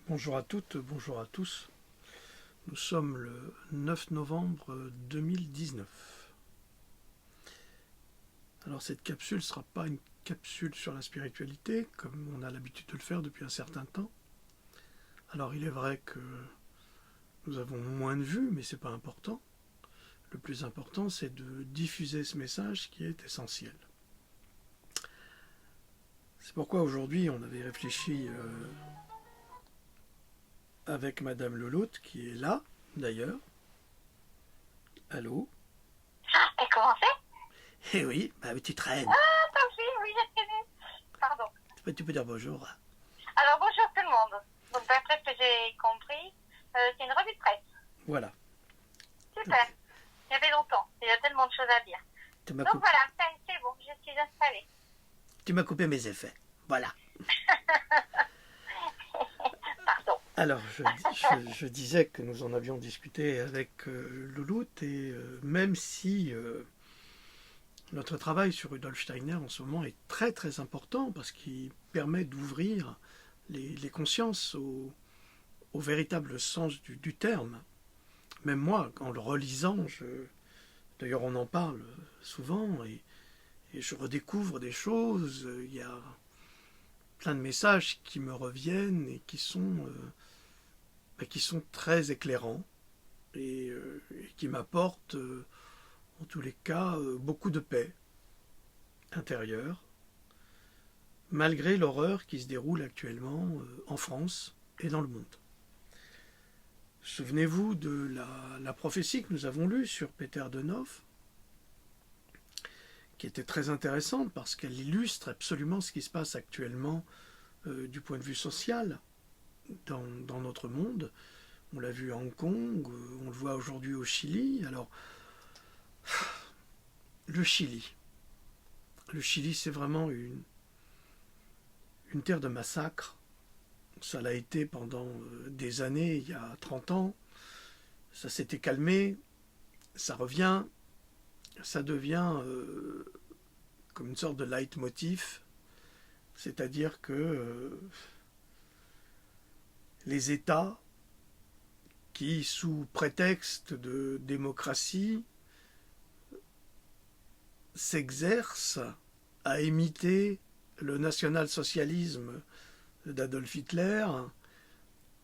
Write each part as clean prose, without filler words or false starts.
Bonjour à toutes, bonjour à tous. Nous sommes le 9 novembre 2019. Alors cette capsule ne sera pas une capsule sur la spiritualité, comme on a l'habitude de le faire depuis un certain temps. Alors il est vrai que nous avons moins de vues, mais ce n'est pas important. Le plus important, c'est de diffuser ce message qui est essentiel. C'est pourquoi aujourd'hui, on avait réfléchi avec Madame Leloute, qui est là, d'ailleurs. Allô? Et comment c'est? Eh oui, bah tu traînes. Ah, parfait, oui, j'ai prévu. Pardon. Tu peux dire bonjour. Alors, bonjour tout le monde. Donc, d'après ce que j'ai compris, c'est une revue de presse. Voilà. Super. Il y avait longtemps. Il y a tellement de choses à dire. Donc, voilà, c'est bon, je suis installée. Tu m'as coupé mes effets. Voilà. Pardon. Alors, je disais que nous en avions discuté avec Louloute et même si notre travail sur Rudolf Steiner en ce moment est très très important parce qu'il permet d'ouvrir les consciences au véritable sens du terme. Même moi, en le relisant, d'ailleurs on en parle souvent et je redécouvre des choses. Il y a plein de messages qui me reviennent et qui sont très éclairants et qui m'apportent en tous les cas beaucoup de paix intérieure, malgré l'horreur qui se déroule actuellement en France et dans le monde. Souvenez-vous de la prophétie que nous avons lue sur Peter de Nov, qui était très intéressante parce qu'elle illustre absolument ce qui se passe actuellement du point de vue social dans notre monde. On l'a vu à Hong Kong, on le voit aujourd'hui au Chili. Alors, le Chili, c'est vraiment une terre de massacre. Ça l'a été pendant des années, il y a 30 ans. Ça s'était calmé, ça revient, ça devient comme une sorte de leitmotiv. C'est-à-dire que les États qui, sous prétexte de démocratie, s'exercent à imiter le national-socialisme d'Adolf Hitler,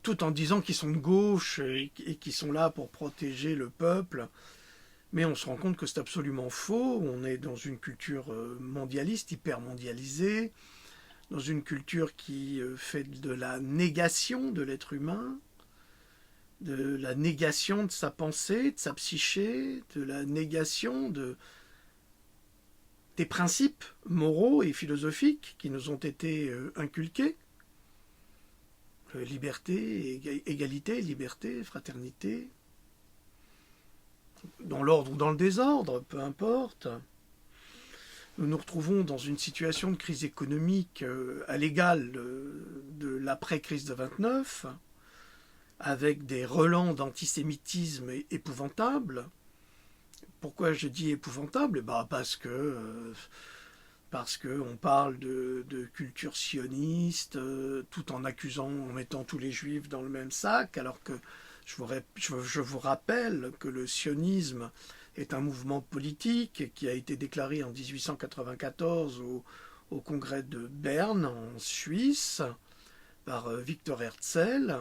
tout en disant qu'ils sont de gauche et qu'ils sont là pour protéger le peuple. Mais on se rend compte que c'est absolument faux. On est dans une culture mondialiste, hyper mondialisée, dans une culture qui fait de la négation de l'être humain, de la négation de sa pensée, de sa psyché, de la négation des principes moraux et philosophiques qui nous ont été inculqués. Liberté, égalité, liberté, fraternité, dans l'ordre ou dans le désordre, peu importe. Nous nous retrouvons dans une situation de crise économique à l'égal de l'après-crise de 29, avec des relents d'antisémitisme épouvantables. Pourquoi je dis épouvantable? Parce qu'on parle de culture sioniste, tout en accusant, en mettant tous les juifs dans le même sac, alors que je vous rappelle que le sionisme est un mouvement politique qui a été déclaré en 1894 au congrès de Berne, en Suisse, par Victor Herzl,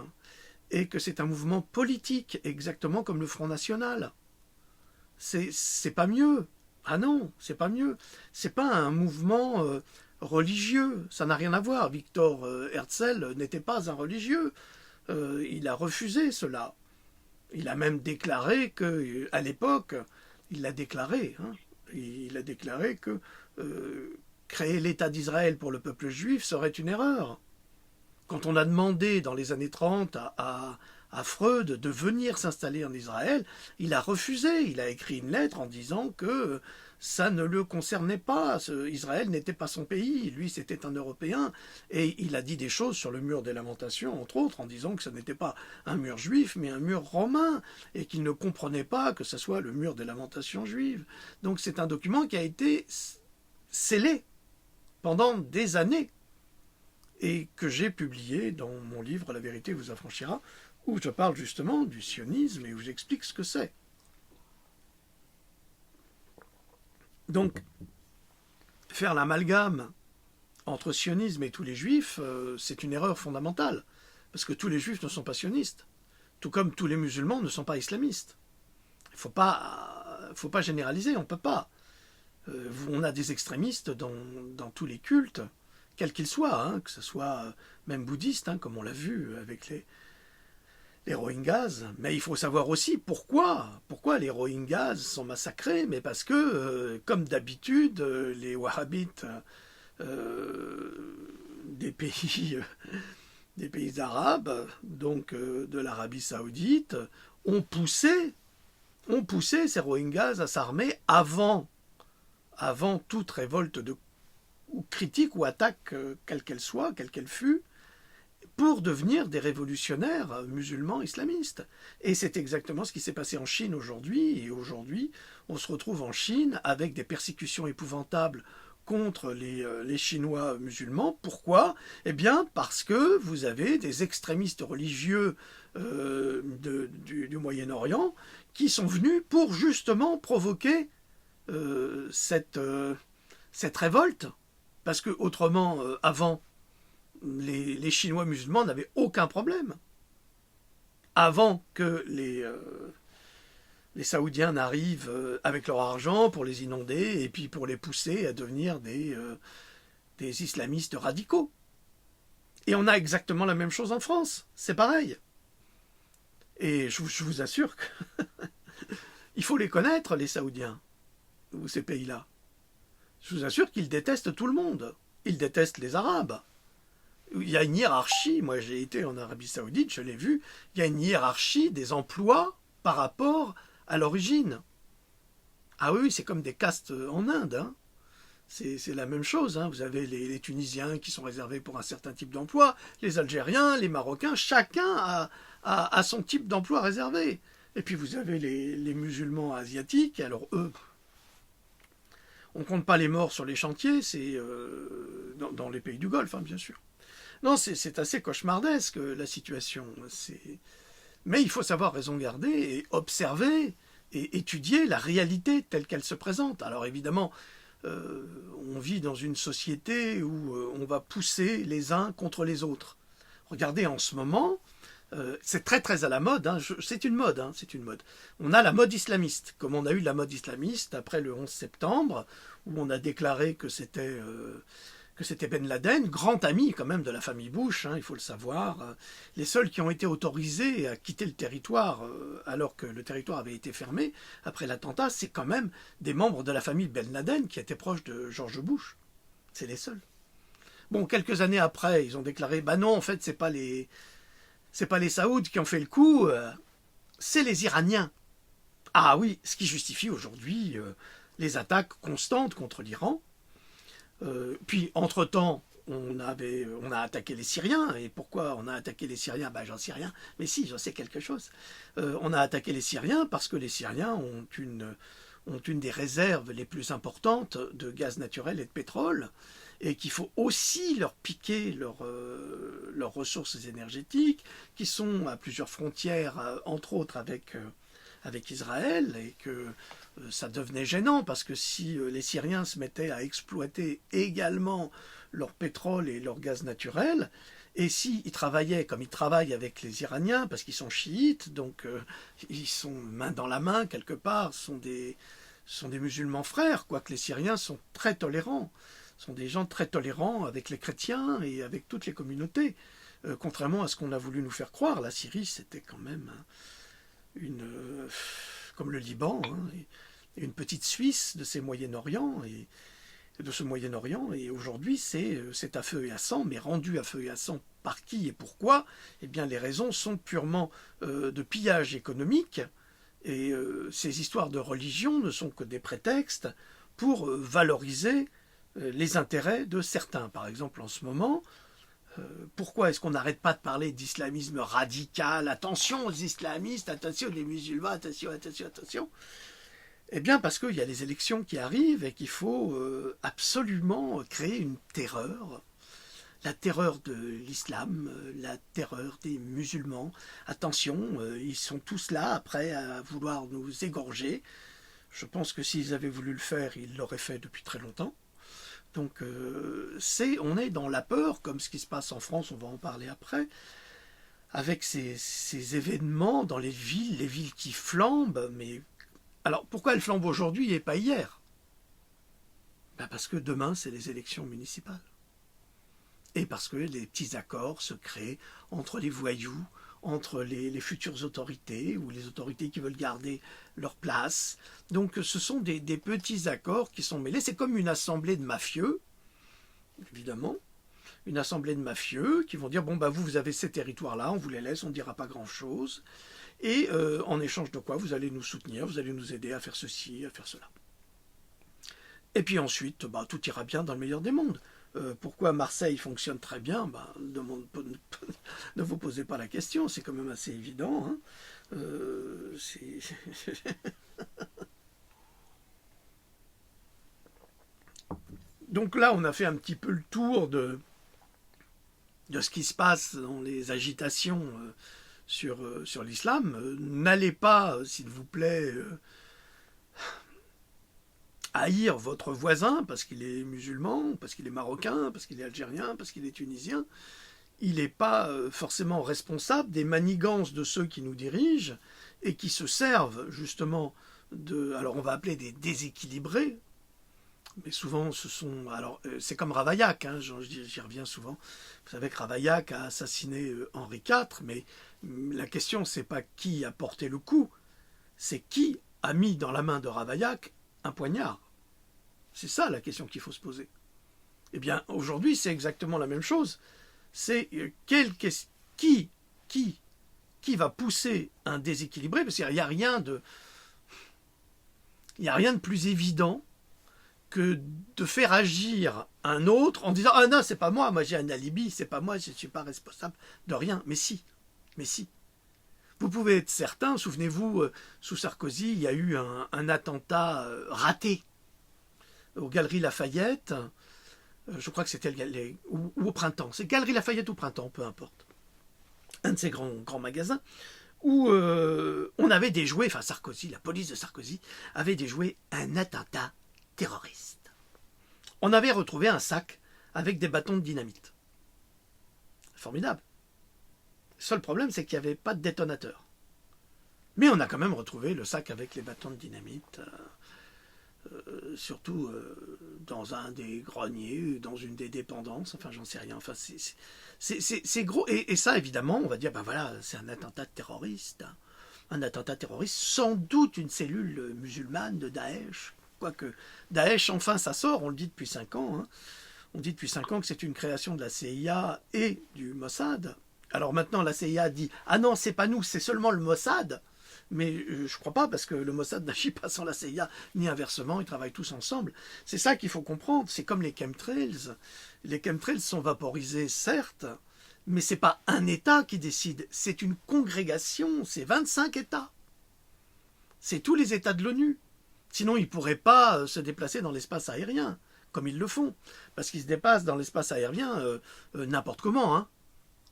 et que c'est un mouvement politique, exactement comme le Front National. C'est pas mieux. Ah non, c'est pas mieux. C'est pas un mouvement religieux. Ça n'a rien à voir. Victor Herzl n'était pas un religieux. Il a refusé cela. Il a même déclaré que, à l'époque, il a déclaré que créer l'État d'Israël pour le peuple juif serait une erreur. Quand on a demandé dans les années 30 à Freud de venir s'installer en Israël, il a refusé. Il a écrit une lettre en disant que ça ne le concernait pas. Israël n'était pas son pays. Lui, c'était un Européen. Et il a dit des choses sur le mur des lamentations, entre autres, en disant que ce n'était pas un mur juif, mais un mur romain. Et qu'il ne comprenait pas que ce soit le mur des lamentations juives. Donc c'est un document qui a été scellé pendant des années. et que j'ai publié dans mon livre « La vérité vous affranchira », où je parle justement du sionisme et où j'explique ce que c'est. Donc, faire l'amalgame entre sionisme et tous les juifs, c'est une erreur fondamentale, parce que tous les juifs ne sont pas sionistes, tout comme tous les musulmans ne sont pas islamistes. Il ne faut pas généraliser, on ne peut pas. On a des extrémistes dans tous les cultes, quels qu'ils soient, hein, que ce soit même bouddhistes, hein, comme on l'a vu avec les Rohingyas. Mais il faut savoir aussi pourquoi les Rohingyas sont massacrés. Mais parce que, comme d'habitude, les wahhabites des pays arabes, donc de l'Arabie saoudite, ont poussé ces Rohingyas à s'armer avant toute révolte ou critique ou attaque, quelle qu'elle soit, quelle qu'elle fût, pour devenir des révolutionnaires musulmans islamistes. Et c'est exactement ce qui s'est passé en Chine aujourd'hui. Et aujourd'hui, on se retrouve en Chine avec des persécutions épouvantables contre les Chinois musulmans. Pourquoi? Eh bien, parce que vous avez des extrémistes religieux du Moyen-Orient qui sont venus pour justement provoquer cette révolte. Parce que autrement, avant, les Chinois musulmans n'avaient aucun problème. Avant que les Saoudiens n'arrivent avec leur argent pour les inonder et puis pour les pousser à devenir des islamistes radicaux. Et on a exactement la même chose en France. C'est pareil. Et je vous assure qu'il faut les connaître, les Saoudiens, ou ces pays-là. Je vous assure qu'ils détestent tout le monde. Ils détestent les Arabes. Il y a une hiérarchie, moi j'ai été en Arabie Saoudite, je l'ai vu, il y a une hiérarchie des emplois par rapport à l'origine. Ah oui, c'est comme des castes en Inde. Hein. C'est la même chose. Hein. Vous avez les Tunisiens qui sont réservés pour un certain type d'emploi, les Algériens, les Marocains, chacun a son type d'emploi réservé. Et puis vous avez les musulmans asiatiques, alors eux, on ne compte pas les morts sur les chantiers, c'est dans les pays du Golfe, hein, bien sûr. Non, c'est assez cauchemardesque la situation. Mais il faut savoir raison garder et observer et étudier la réalité telle qu'elle se présente. Alors évidemment, on vit dans une société où on va pousser les uns contre les autres. Regardez en ce moment, c'est très très à la mode, hein, c'est une mode, c'est une mode. On a la mode islamiste, comme on a eu la mode islamiste après le 11 septembre, où on a déclaré que c'était Ben Laden, grand ami quand même de la famille Bush, il faut le savoir. Les seuls qui ont été autorisés à quitter le territoire, alors que le territoire avait été fermé après l'attentat, c'est quand même des membres de la famille Ben Laden qui étaient proches de George Bush. C'est les seuls. Bon, quelques années après, ils ont déclaré, bah non, en fait, c'est pas les Saouds qui ont fait le coup, c'est les Iraniens. Ah oui, ce qui justifie aujourd'hui les attaques constantes contre l'Iran. Puis, entre-temps, on a attaqué les Syriens. Et pourquoi on a attaqué les Syriens? Ben, j'en sais rien. Mais si, j'en sais quelque chose. On a attaqué les Syriens parce que les Syriens ont une des réserves les plus importantes de gaz naturel et de pétrole, et qu'il faut aussi leur piquer leurs ressources énergétiques, qui sont à plusieurs frontières, entre autres avec Israël, et que ça devenait gênant, parce que si les Syriens se mettaient à exploiter également leur pétrole et leur gaz naturel, et s'ils travaillaient comme ils travaillent avec les Iraniens, parce qu'ils sont chiites, donc ils sont main dans la main quelque part, sont des musulmans frères, quoique les Syriens sont très tolérants, sont des gens très tolérants avec les chrétiens et avec toutes les communautés. Contrairement à ce qu'on a voulu nous faire croire, la Syrie c'était quand même comme le Liban, une petite Suisse de ces Moyen-Orient et de ce Moyen-Orient, et aujourd'hui c'est à feu et à sang, mais rendu à feu et à sang par qui et pourquoi? Eh bien les raisons sont purement de pillage économique, et ces histoires de religion ne sont que des prétextes pour valoriser les intérêts de certains. Par exemple en ce moment, pourquoi est-ce qu'on n'arrête pas de parler d'islamisme radical? Attention aux islamistes, attention aux musulmans, attention, attention, attention. Eh bien parce qu'il y a les élections qui arrivent et qu'il faut absolument créer une terreur. la terreur de l'islam, la terreur des musulmans. Attention, ils sont tous là, prêts à vouloir nous égorger. Je pense que s'ils avaient voulu le faire, ils l'auraient fait depuis très longtemps. Donc on est dans la peur, comme ce qui se passe en France, on va en parler après, avec ces événements dans les villes qui flambent. Mais alors pourquoi elles flambent aujourd'hui et pas hier? Parce que demain, c'est les élections municipales. Et parce que les petits accords se créent entre les voyous, entre les futures autorités, ou les autorités qui veulent garder leur place. Donc ce sont des petits accords qui sont mêlés. C'est comme une assemblée de mafieux, évidemment. Une assemblée de mafieux qui vont dire, bon, vous avez ces territoires-là, on vous les laisse, on ne dira pas grand-chose. Et en échange de quoi, vous allez nous soutenir, vous allez nous aider à faire ceci, à faire cela. Et puis ensuite, tout ira bien dans le meilleur des mondes. Pourquoi Marseille fonctionne très bien, ne vous posez pas la question, c'est quand même assez évident. Hein. Donc là, on a fait un petit peu le tour de ce qui se passe dans les agitations sur l'islam. N'allez pas, s'il vous plaît, haïr votre voisin parce qu'il est musulman, parce qu'il est marocain, parce qu'il est algérien, parce qu'il est tunisien. Il n'est pas forcément responsable des manigances de ceux qui nous dirigent et qui se servent justement alors on va appeler des déséquilibrés, mais souvent ce sont... Alors c'est comme Ravaillac, hein, j'y reviens souvent. Vous savez que Ravaillac a assassiné Henri IV, mais la question c'est pas qui a porté le coup, c'est qui a mis dans la main de Ravaillac un poignard. C'est ça la question qu'il faut se poser. Eh bien, aujourd'hui, c'est exactement la même chose. C'est qui va pousser un déséquilibré, parce qu'il n'y a rien de plus évident que de faire agir un autre en disant « Ah non, c'est pas moi j'ai un alibi, c'est pas moi, je ne suis pas responsable de rien. » Mais si. Vous pouvez être certain, souvenez-vous, sous Sarkozy, il y a eu un attentat raté aux Galeries Lafayette, je crois que c'était ou au Printemps, c'est Galeries Lafayette ou Printemps, peu importe, un de ces grands magasins, où on avait déjoué, Sarkozy, la police de Sarkozy, avait déjoué un attentat terroriste. On avait retrouvé un sac avec des bâtons de dynamite. Formidable. Le seul problème, c'est qu'il n'y avait pas de détonateur. Mais on a quand même retrouvé le sac avec les bâtons de dynamite, surtout dans un des greniers, dans une des dépendances, j'en sais rien. C'est gros. Et ça, évidemment, on va dire, c'est un attentat terroriste. Un attentat terroriste, sans doute une cellule musulmane de Daesh. Quoique Daesh, enfin, ça sort, on le dit depuis 5 ans. Hein. On dit depuis 5 ans que c'est une création de la CIA et du Mossad. Alors maintenant, la CIA dit « Ah non, c'est pas nous, c'est seulement le Mossad ». Mais je ne crois pas, parce que le Mossad n'agit pas sans la CIA, ni inversement, ils travaillent tous ensemble. C'est ça qu'il faut comprendre, c'est comme les chemtrails. Les chemtrails sont vaporisés, certes, mais ce n'est pas un État qui décide, c'est une congrégation, c'est 25 États. C'est tous les États de l'ONU. Sinon, ils ne pourraient pas se déplacer dans l'espace aérien, comme ils le font, parce qu'ils se déplacent dans l'espace aérien n'importe comment. Hein.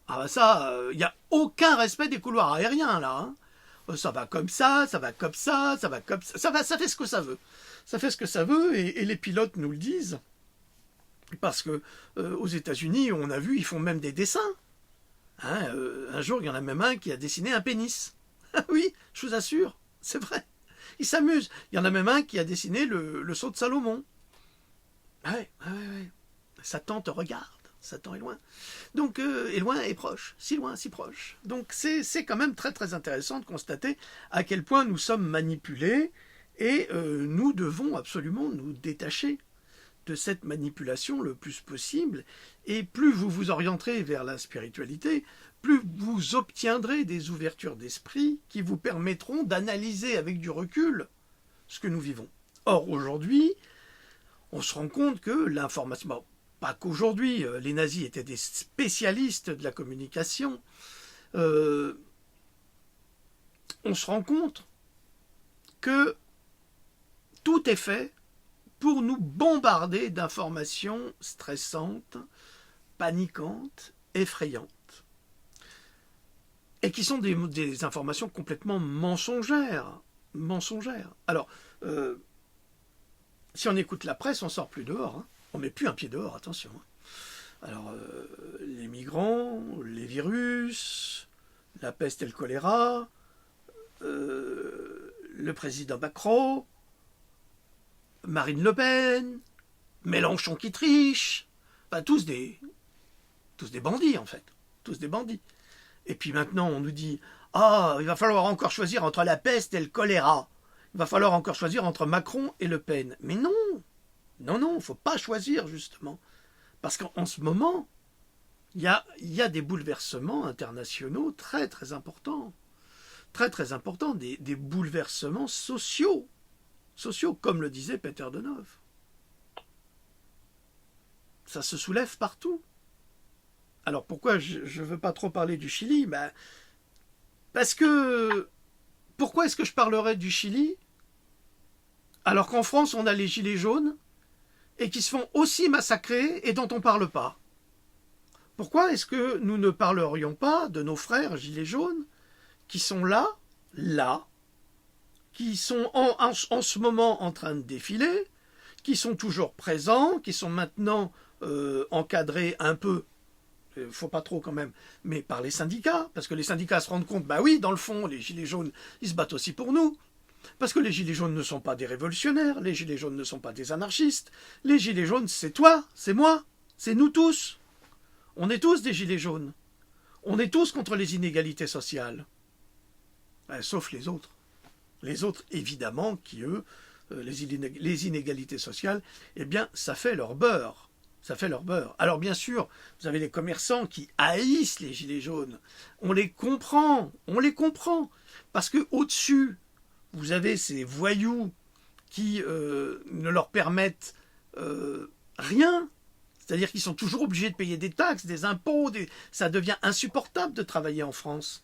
Il n'y a aucun respect des couloirs aériens, là. Hein. Ça va comme ça, ça va comme ça, ça va comme ça. Ça fait ce que ça veut. Ça fait ce que ça veut et les pilotes nous le disent. Parce que aux États-Unis, on a vu, ils font même des dessins. Hein, un jour, il y en a même un qui a dessiné un pénis. Oui, je vous assure, c'est vrai. Ils s'amusent. Il y en a même un qui a dessiné le sceau de Salomon. Ouais. Satan te regarde. Satan est loin. Donc, est loin et proche. Si loin, si proche. Donc, c'est quand même très, très intéressant de constater à quel point nous sommes manipulés et nous devons absolument nous détacher de cette manipulation le plus possible. Et plus vous vous orienterez vers la spiritualité, plus vous obtiendrez des ouvertures d'esprit qui vous permettront d'analyser avec du recul ce que nous vivons. Or, aujourd'hui, on se rend compte que l'information... Bon, pas qu'aujourd'hui, les nazis étaient des spécialistes de la communication. On se rend compte que tout est fait pour nous bombarder d'informations stressantes, paniquantes, effrayantes, et qui sont des informations complètement mensongères. Alors, si on écoute la presse, on sort plus dehors. Hein. On met plus un pied dehors, attention. Hein. Alors, les migrants, les virus, la peste et le choléra, le président Macron, Marine Le Pen, Mélenchon qui triche, enfin, tous des bandits en fait, tous des bandits. Et puis maintenant on nous dit « Ah, il va falloir encore choisir entre la peste et le choléra. Il va falloir encore choisir entre Macron et Le Pen. » Mais non, il ne faut pas choisir justement. Parce qu'en ce moment, il y a des bouleversements internationaux très très importants. Très très importants, des bouleversements sociaux, comme le disait Peter Deneuve. Ça se soulève partout. Alors pourquoi je ne veux pas trop parler du Chili? Parce que pourquoi est-ce que je parlerais du Chili alors qu'en France on a les gilets jaunes et qui se font aussi massacrer et dont on ne parle pas? Pourquoi est-ce que nous ne parlerions pas de nos frères gilets jaunes qui sont là, qui sont en ce moment en train de défiler, qui sont toujours présents, qui sont maintenant encadrés un peu, il ne faut pas trop quand même, mais par les syndicats, parce que les syndicats se rendent compte, oui, dans le fond, les gilets jaunes, ils se battent aussi pour nous. Parce que les gilets jaunes ne sont pas des révolutionnaires, les gilets jaunes ne sont pas des anarchistes, les gilets jaunes, c'est toi, c'est moi, c'est nous tous. On est tous des gilets jaunes. On est tous contre les inégalités sociales. Sauf les autres. Les autres, évidemment, qui, eux, les inégalités sociales, eh bien, ça fait leur beurre. Ça fait leur beurre. Alors, bien sûr, vous avez les commerçants qui haïssent les gilets jaunes. On les comprend. Parce qu'au-dessus, vous avez ces voyous qui ne leur permettent rien. C'est-à-dire qu'ils sont toujours obligés de payer des taxes, des impôts. Ça devient insupportable de travailler en France.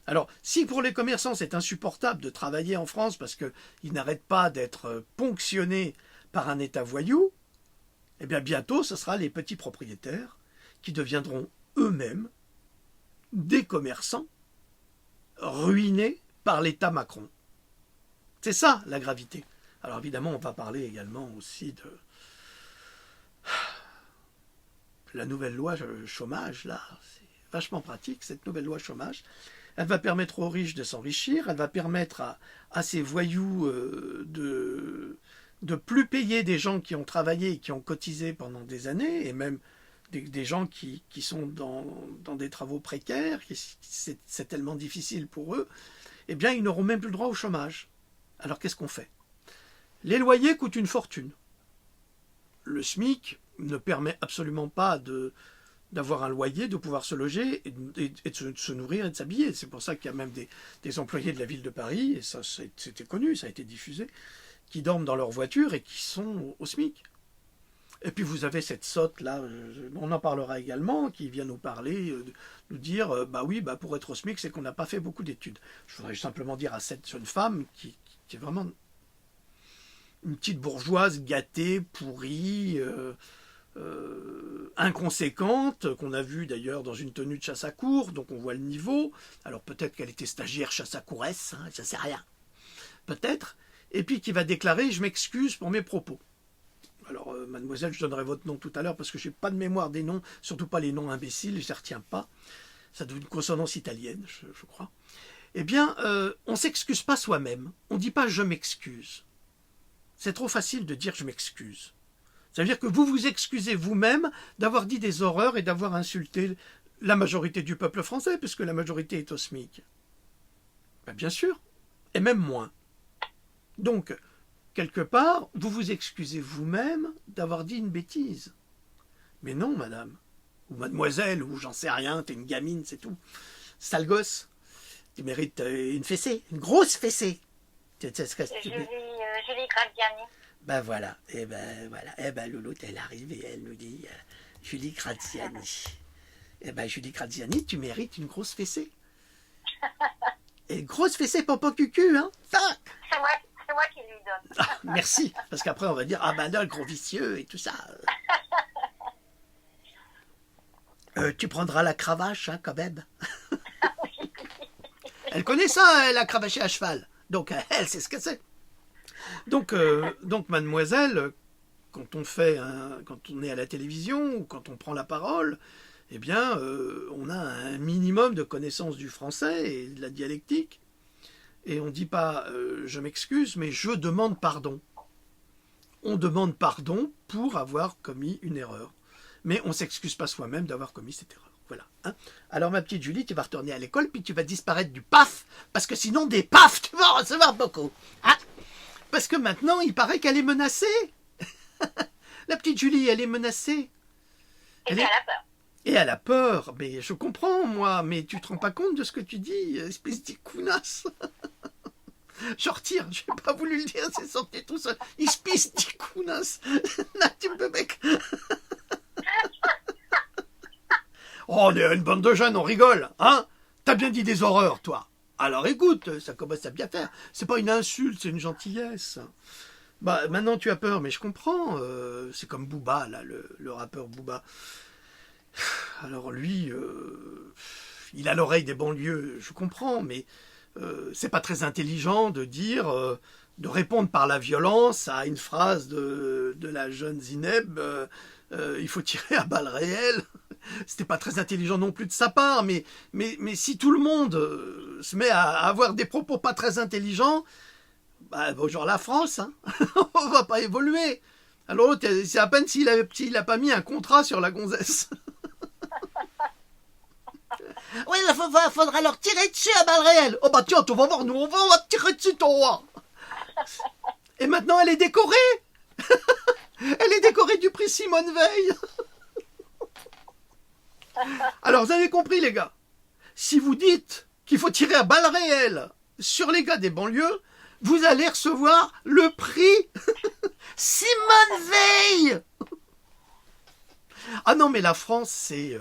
Alors, si pour les commerçants c'est insupportable de travailler en France parce qu'ils n'arrêtent pas d'être ponctionnés par un État voyou, eh bien bientôt ce sera les petits propriétaires qui deviendront eux-mêmes des commerçants ruinés par l'État Macron. C'est ça la gravité. Alors évidemment on va parler également aussi de la nouvelle loi chômage, là, c'est vachement pratique cette nouvelle loi chômage. Elle va permettre aux riches de s'enrichir, elle va permettre à ces voyous de plus payer des gens qui ont travaillé et qui ont cotisé pendant des années, et même des gens qui sont dans des travaux précaires, c'est tellement difficile pour eux, eh bien ils n'auront même plus le droit au chômage. Alors qu'est-ce qu'on fait? Les loyers coûtent une fortune. Le SMIC ne permet absolument pas d'avoir un loyer, de pouvoir se loger et de se nourrir et de s'habiller. C'est pour ça qu'il y a même des employés de la ville de Paris, et ça c'était connu, ça a été diffusé, qui dorment dans leur voiture et qui sont au SMIC. Et puis vous avez cette sotte là, on en parlera également, qui vient nous parler, nous dire, pour être au SMIC, c'est qu'on n'a pas fait beaucoup d'études. Je voudrais simplement dire à cette jeune femme qui est vraiment une petite bourgeoise gâtée, pourrie, inconséquente, qu'on a vue d'ailleurs dans une tenue de chasse à courre, donc on voit le niveau. Alors peut-être qu'elle était stagiaire chasse à couresse, hein, je ne sais rien. Peut-être. Et puis qui va déclarer « je m'excuse pour mes propos ». Alors mademoiselle, je donnerai votre nom tout à l'heure parce que je n'ai pas de mémoire des noms, surtout pas les noms imbéciles, je ne les retiens pas. Ça doit être une consonance italienne, je crois. Eh bien, on ne s'excuse pas soi-même. On ne dit pas « je m'excuse ». C'est trop facile de dire « je m'excuse ». Ça veut dire que vous vous excusez vous-même d'avoir dit des horreurs et d'avoir insulté la majorité du peuple français, puisque la majorité est au SMIC. Bien sûr, et même moins. Donc, quelque part, vous vous excusez vous-même d'avoir dit une bêtise. Mais non, madame, ou mademoiselle, ou j'en sais rien, t'es une gamine, c'est tout. Sale gosse, tu mérites une fessée, une grosse fessée. Julie Graziani. Voilà, Louloute, elle arrive et elle nous dit Julie Graziani. Julie Graziani, tu mérites une grosse fessée. Et grosse fessée popo cucu, hein. Tac. C'est moi qui lui donne. Ah, merci, parce qu'après on va dire non, le gros vicieux et tout ça. Tu prendras la cravache, hein, quand même. Elle connaît ça, elle a cravaché à cheval. Donc, elle sait ce que c'est. Donc, mademoiselle, quand on est à la télévision ou quand on prend la parole, eh bien, on a un minimum de connaissance du français et de la dialectique. Et on ne dit pas je m'excuse, mais je demande pardon. On demande pardon pour avoir commis une erreur. Mais on ne s'excuse pas soi-même d'avoir commis cette erreur. Voilà. Hein. Alors, ma petite Julie, tu vas retourner à l'école, puis tu vas disparaître du PAF, parce que sinon, des PAF, tu vas en recevoir beaucoup. Hein. Parce que maintenant, il paraît qu'elle est menacée. La petite Julie, elle est menacée. Elle a peur. Et elle a peur. Mais je comprends, moi, mais tu te rends pas compte de ce que tu dis, espèce d'icounasse. Je retire, je n'ai pas voulu le dire, c'est sorti tout seul. Espèce d'icounasse. Là, tu me mec. Oh, on est une bande de jeunes, on rigole, hein? T'as bien dit des horreurs, toi. Alors écoute, ça commence à bien faire. C'est pas une insulte, c'est une gentillesse. Bah, maintenant tu as peur, mais je comprends. C'est comme Booba, là, le rappeur Booba. Alors lui, il a l'oreille des banlieues, je comprends, mais c'est pas très intelligent de dire, de répondre par la violence à une phrase de la jeune Zineb. Il faut tirer à balles réelles. C'était pas très intelligent non plus de sa part, mais si tout le monde se met à avoir des propos pas très intelligents, bah, bonjour la France, hein. On va pas évoluer. Alors c'est à peine s'il a pas mis un contrat sur la gonzesse. Oui, il faudra leur tirer dessus à balles réelles. Oh bah tiens, tu vas voir, nous on va tirer dessus ton roi. Et maintenant elle est décorée. Elle est décorée du prix Simone Veil. Alors, vous avez compris, les gars. Si vous dites qu'il faut tirer à balles réelles sur les gars des banlieues, vous allez recevoir le prix Simone Veil. Ah non, mais la France, c'est...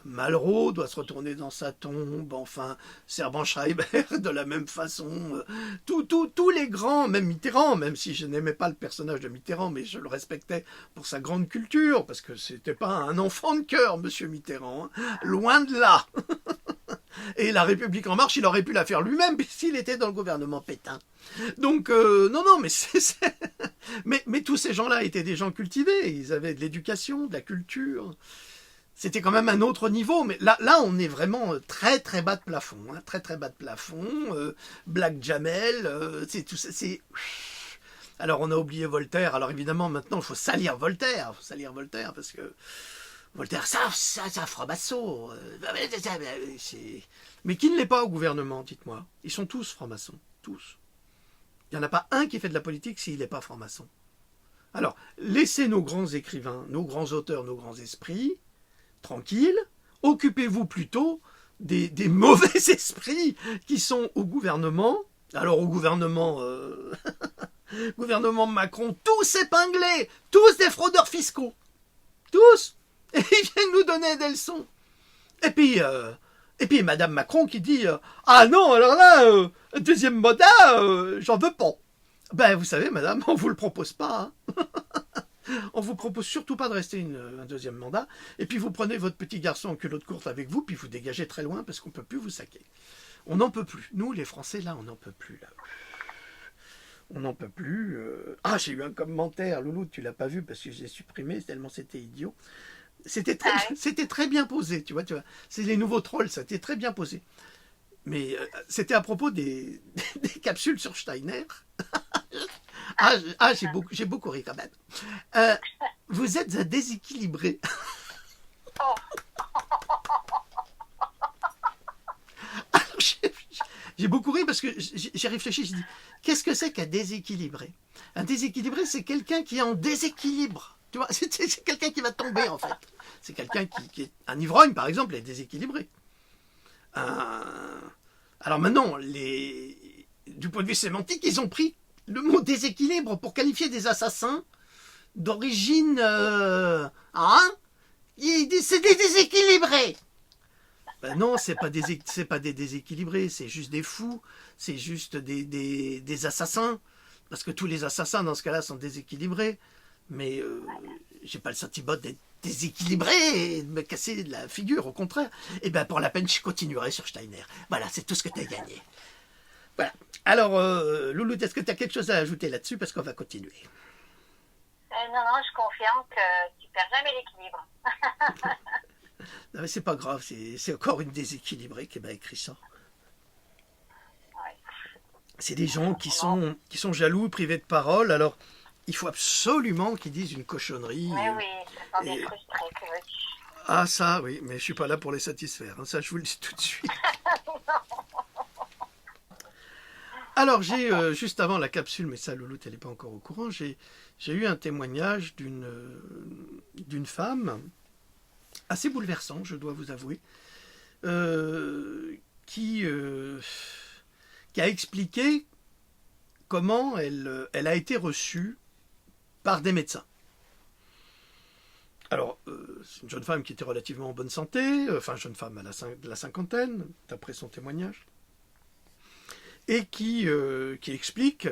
Malraux doit se retourner dans sa tombe, enfin, Servan-Schreiber de la même façon, tous les grands, même Mitterrand, même si je n'aimais pas le personnage de Mitterrand, mais je le respectais pour sa grande culture, parce que c'était pas un enfant de cœur, monsieur Mitterrand, hein, loin de là. Et la République en marche, il aurait pu la faire lui-même, puisqu'il était dans le gouvernement Pétain. Donc, non, mais mais tous ces gens-là étaient des gens cultivés, ils avaient de l'éducation, de la culture. C'était quand même un autre niveau, mais là on est vraiment très très bas de plafond, hein, très très bas de plafond. Black Jamel, c'est tout ça, c'est. Alors on a oublié Voltaire. Alors évidemment maintenant il faut salir Voltaire, parce que Voltaire, ça c'est un franc-maçon. Mais qui ne l'est pas au gouvernement, dites-moi. Ils sont tous francs-maçons, tous. Il n'y en a pas un qui fait de la politique s'il n'est pas franc-maçon. Alors laissez nos grands écrivains, nos grands auteurs, nos grands esprits tranquille, occupez-vous plutôt des mauvais esprits qui sont au gouvernement. Alors au gouvernement, gouvernement Macron, tous épinglés, tous des fraudeurs fiscaux, tous, et ils viennent nous donner des leçons. Et puis Madame Macron qui dit ah non, alors là, deuxième mandat, j'en veux pas. Ben vous savez Madame, on vous le propose pas. Hein. On vous propose surtout pas de rester un deuxième mandat, et puis vous prenez votre petit garçon en culotte courte avec vous, puis vous dégagez très loin parce qu'on peut plus vous saquer. On n'en peut plus. Nous, les Français, là, on n'en peut plus. Là. On n'en peut plus. Ah, j'ai eu un commentaire, Loulou, tu l'as pas vu parce que j'ai supprimé tellement c'était idiot. C'était très bien posé, tu vois. C'est les nouveaux trolls, ça c'était très bien posé. Mais c'était à propos des capsules sur Steiner. J'ai beaucoup ri quand même. Vous êtes un déséquilibré. Alors, j'ai beaucoup ri parce que j'ai réfléchi, j'ai dit, qu'est-ce que c'est qu'un déséquilibré? Un déséquilibré, c'est quelqu'un qui est en déséquilibre. Tu vois, c'est quelqu'un qui va tomber en fait. C'est quelqu'un qui est... Un ivrogne, par exemple, est déséquilibré. Alors maintenant, du point de vue sémantique, ils ont pris le mot déséquilibre pour qualifier des assassins d'origine... c'est des déséquilibrés. Ben non, c'est pas des déséquilibrés, c'est juste des fous, c'est juste des assassins. Parce que tous les assassins, dans ce cas-là, sont déséquilibrés. Mais j'ai pas le sentiment d'être déséquilibrer et de me casser la figure, au contraire. Et bien, pour la peine, je continuerai sur Steiner. Voilà, c'est tout ce que tu as gagné. Voilà. Alors, Louloute, est-ce que tu as quelque chose à ajouter là-dessus? Parce qu'on va continuer. Non, je confirme que tu perds jamais l'équilibre. Non, mais c'est pas grave, c'est encore une déséquilibrée qui m'a écrit ça. Ouais. C'est des gens qui sont jaloux, privés de parole, alors il faut absolument qu'ils disent une cochonnerie. Mais oui, ça sent des frustrés, que veux-tu. Ah ça, oui, mais je suis pas là pour les satisfaire, hein, ça je vous le dis tout de suite. Alors j'ai, juste avant la capsule, mais ça Louloute elle n'est pas encore au courant, j'ai eu un témoignage d'une femme, assez bouleversant, je dois vous avouer, qui a expliqué comment elle a été reçue par des médecins. Alors, c'est une jeune femme qui était relativement en bonne santé, enfin jeune femme à la cinquantaine, d'après son témoignage, et qui explique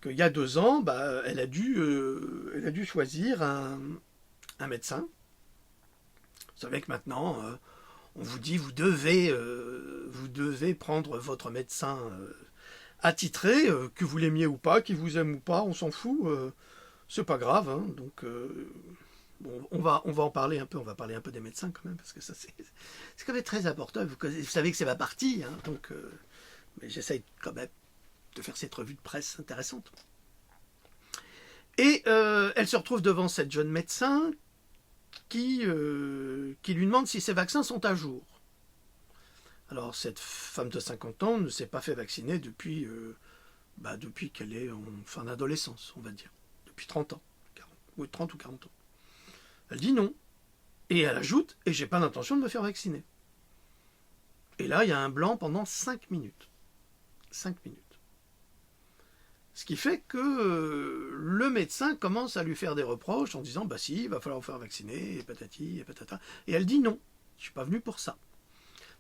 qu'il y a 2 ans, elle a dû choisir un médecin. Vous savez que maintenant, on vous dit vous devez prendre votre médecin attitré, que vous l'aimiez ou pas, qu'il vous aime ou pas, on s'en fout, c'est pas grave. Hein, donc, bon, on va en parler un peu, on va parler un peu des médecins quand même, parce que ça c'est quand même très important. Vous savez que c'est ma partie, hein, donc, mais j'essaye quand même de faire cette revue de presse intéressante. Et elle se retrouve devant cette jeune médecin qui lui demande si ses vaccins sont à jour. Alors cette femme de 50 ans ne s'est pas fait vacciner depuis qu'elle est en fin d'adolescence, on va dire. Depuis 30 ans. 30 ou 40 ans. Elle dit non. Et elle ajoute, et j'ai pas l'intention de me faire vacciner. Et là, il y a un blanc pendant 5 minutes. 5 minutes. Ce qui fait que le médecin commence à lui faire des reproches en disant « Bah si, il va falloir vous faire vacciner, et patati, et patata. » Et elle dit « Non, je ne suis pas venue pour ça. »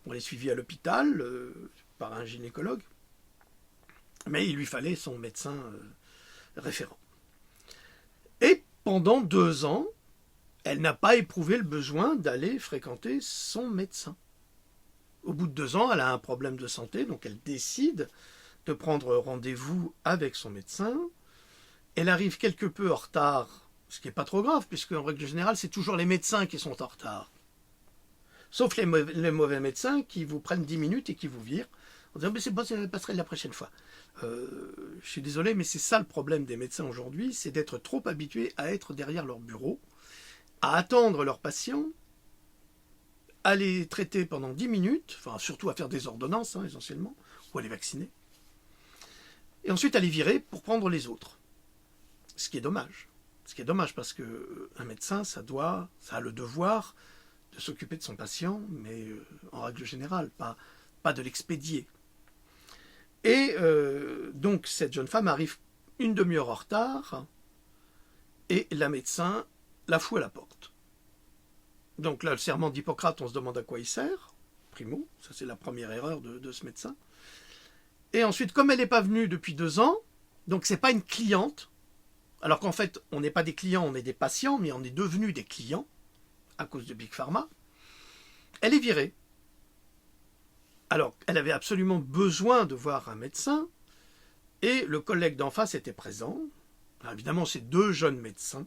On est suivi à l'hôpital par un gynécologue, mais il lui fallait son médecin référent. Et pendant 2 ans, elle n'a pas éprouvé le besoin d'aller fréquenter son médecin. Au bout de 2 ans, elle a un problème de santé, donc elle décide de prendre rendez-vous avec son médecin. Elle arrive quelque peu en retard, ce qui n'est pas trop grave, puisque en règle générale, c'est toujours les médecins qui sont en retard. Sauf les mauvais médecins qui vous prennent 10 minutes et qui vous virent en disant « mais c'est bon, ça passerait la prochaine fois ». Je suis désolé, mais c'est ça le problème des médecins aujourd'hui, c'est d'être trop habitués à être derrière leur bureau, à attendre leurs patients, à les traiter pendant 10 minutes, enfin surtout à faire des ordonnances hein, essentiellement, ou à les vacciner, et ensuite à les virer pour prendre les autres. Ce qui est dommage. Ce qui est dommage parce qu'un médecin, ça a le devoir de s'occuper de son patient, mais en règle générale, pas de l'expédier. Et donc cette jeune femme arrive une demi-heure en retard, et la médecin la fout à la porte. Donc là, le serment d'Hippocrate, on se demande à quoi il sert, primo, ça c'est la première erreur de ce médecin. Et ensuite, comme elle n'est pas venue depuis 2 ans, donc c'est pas une cliente, alors qu'en fait, on n'est pas des clients, on est des patients, mais on est devenus des clients, à cause de Big Pharma, elle est virée. Alors, elle avait absolument besoin de voir un médecin, et le collègue d'en face était présent. Alors, évidemment, c'est 2 jeunes médecins.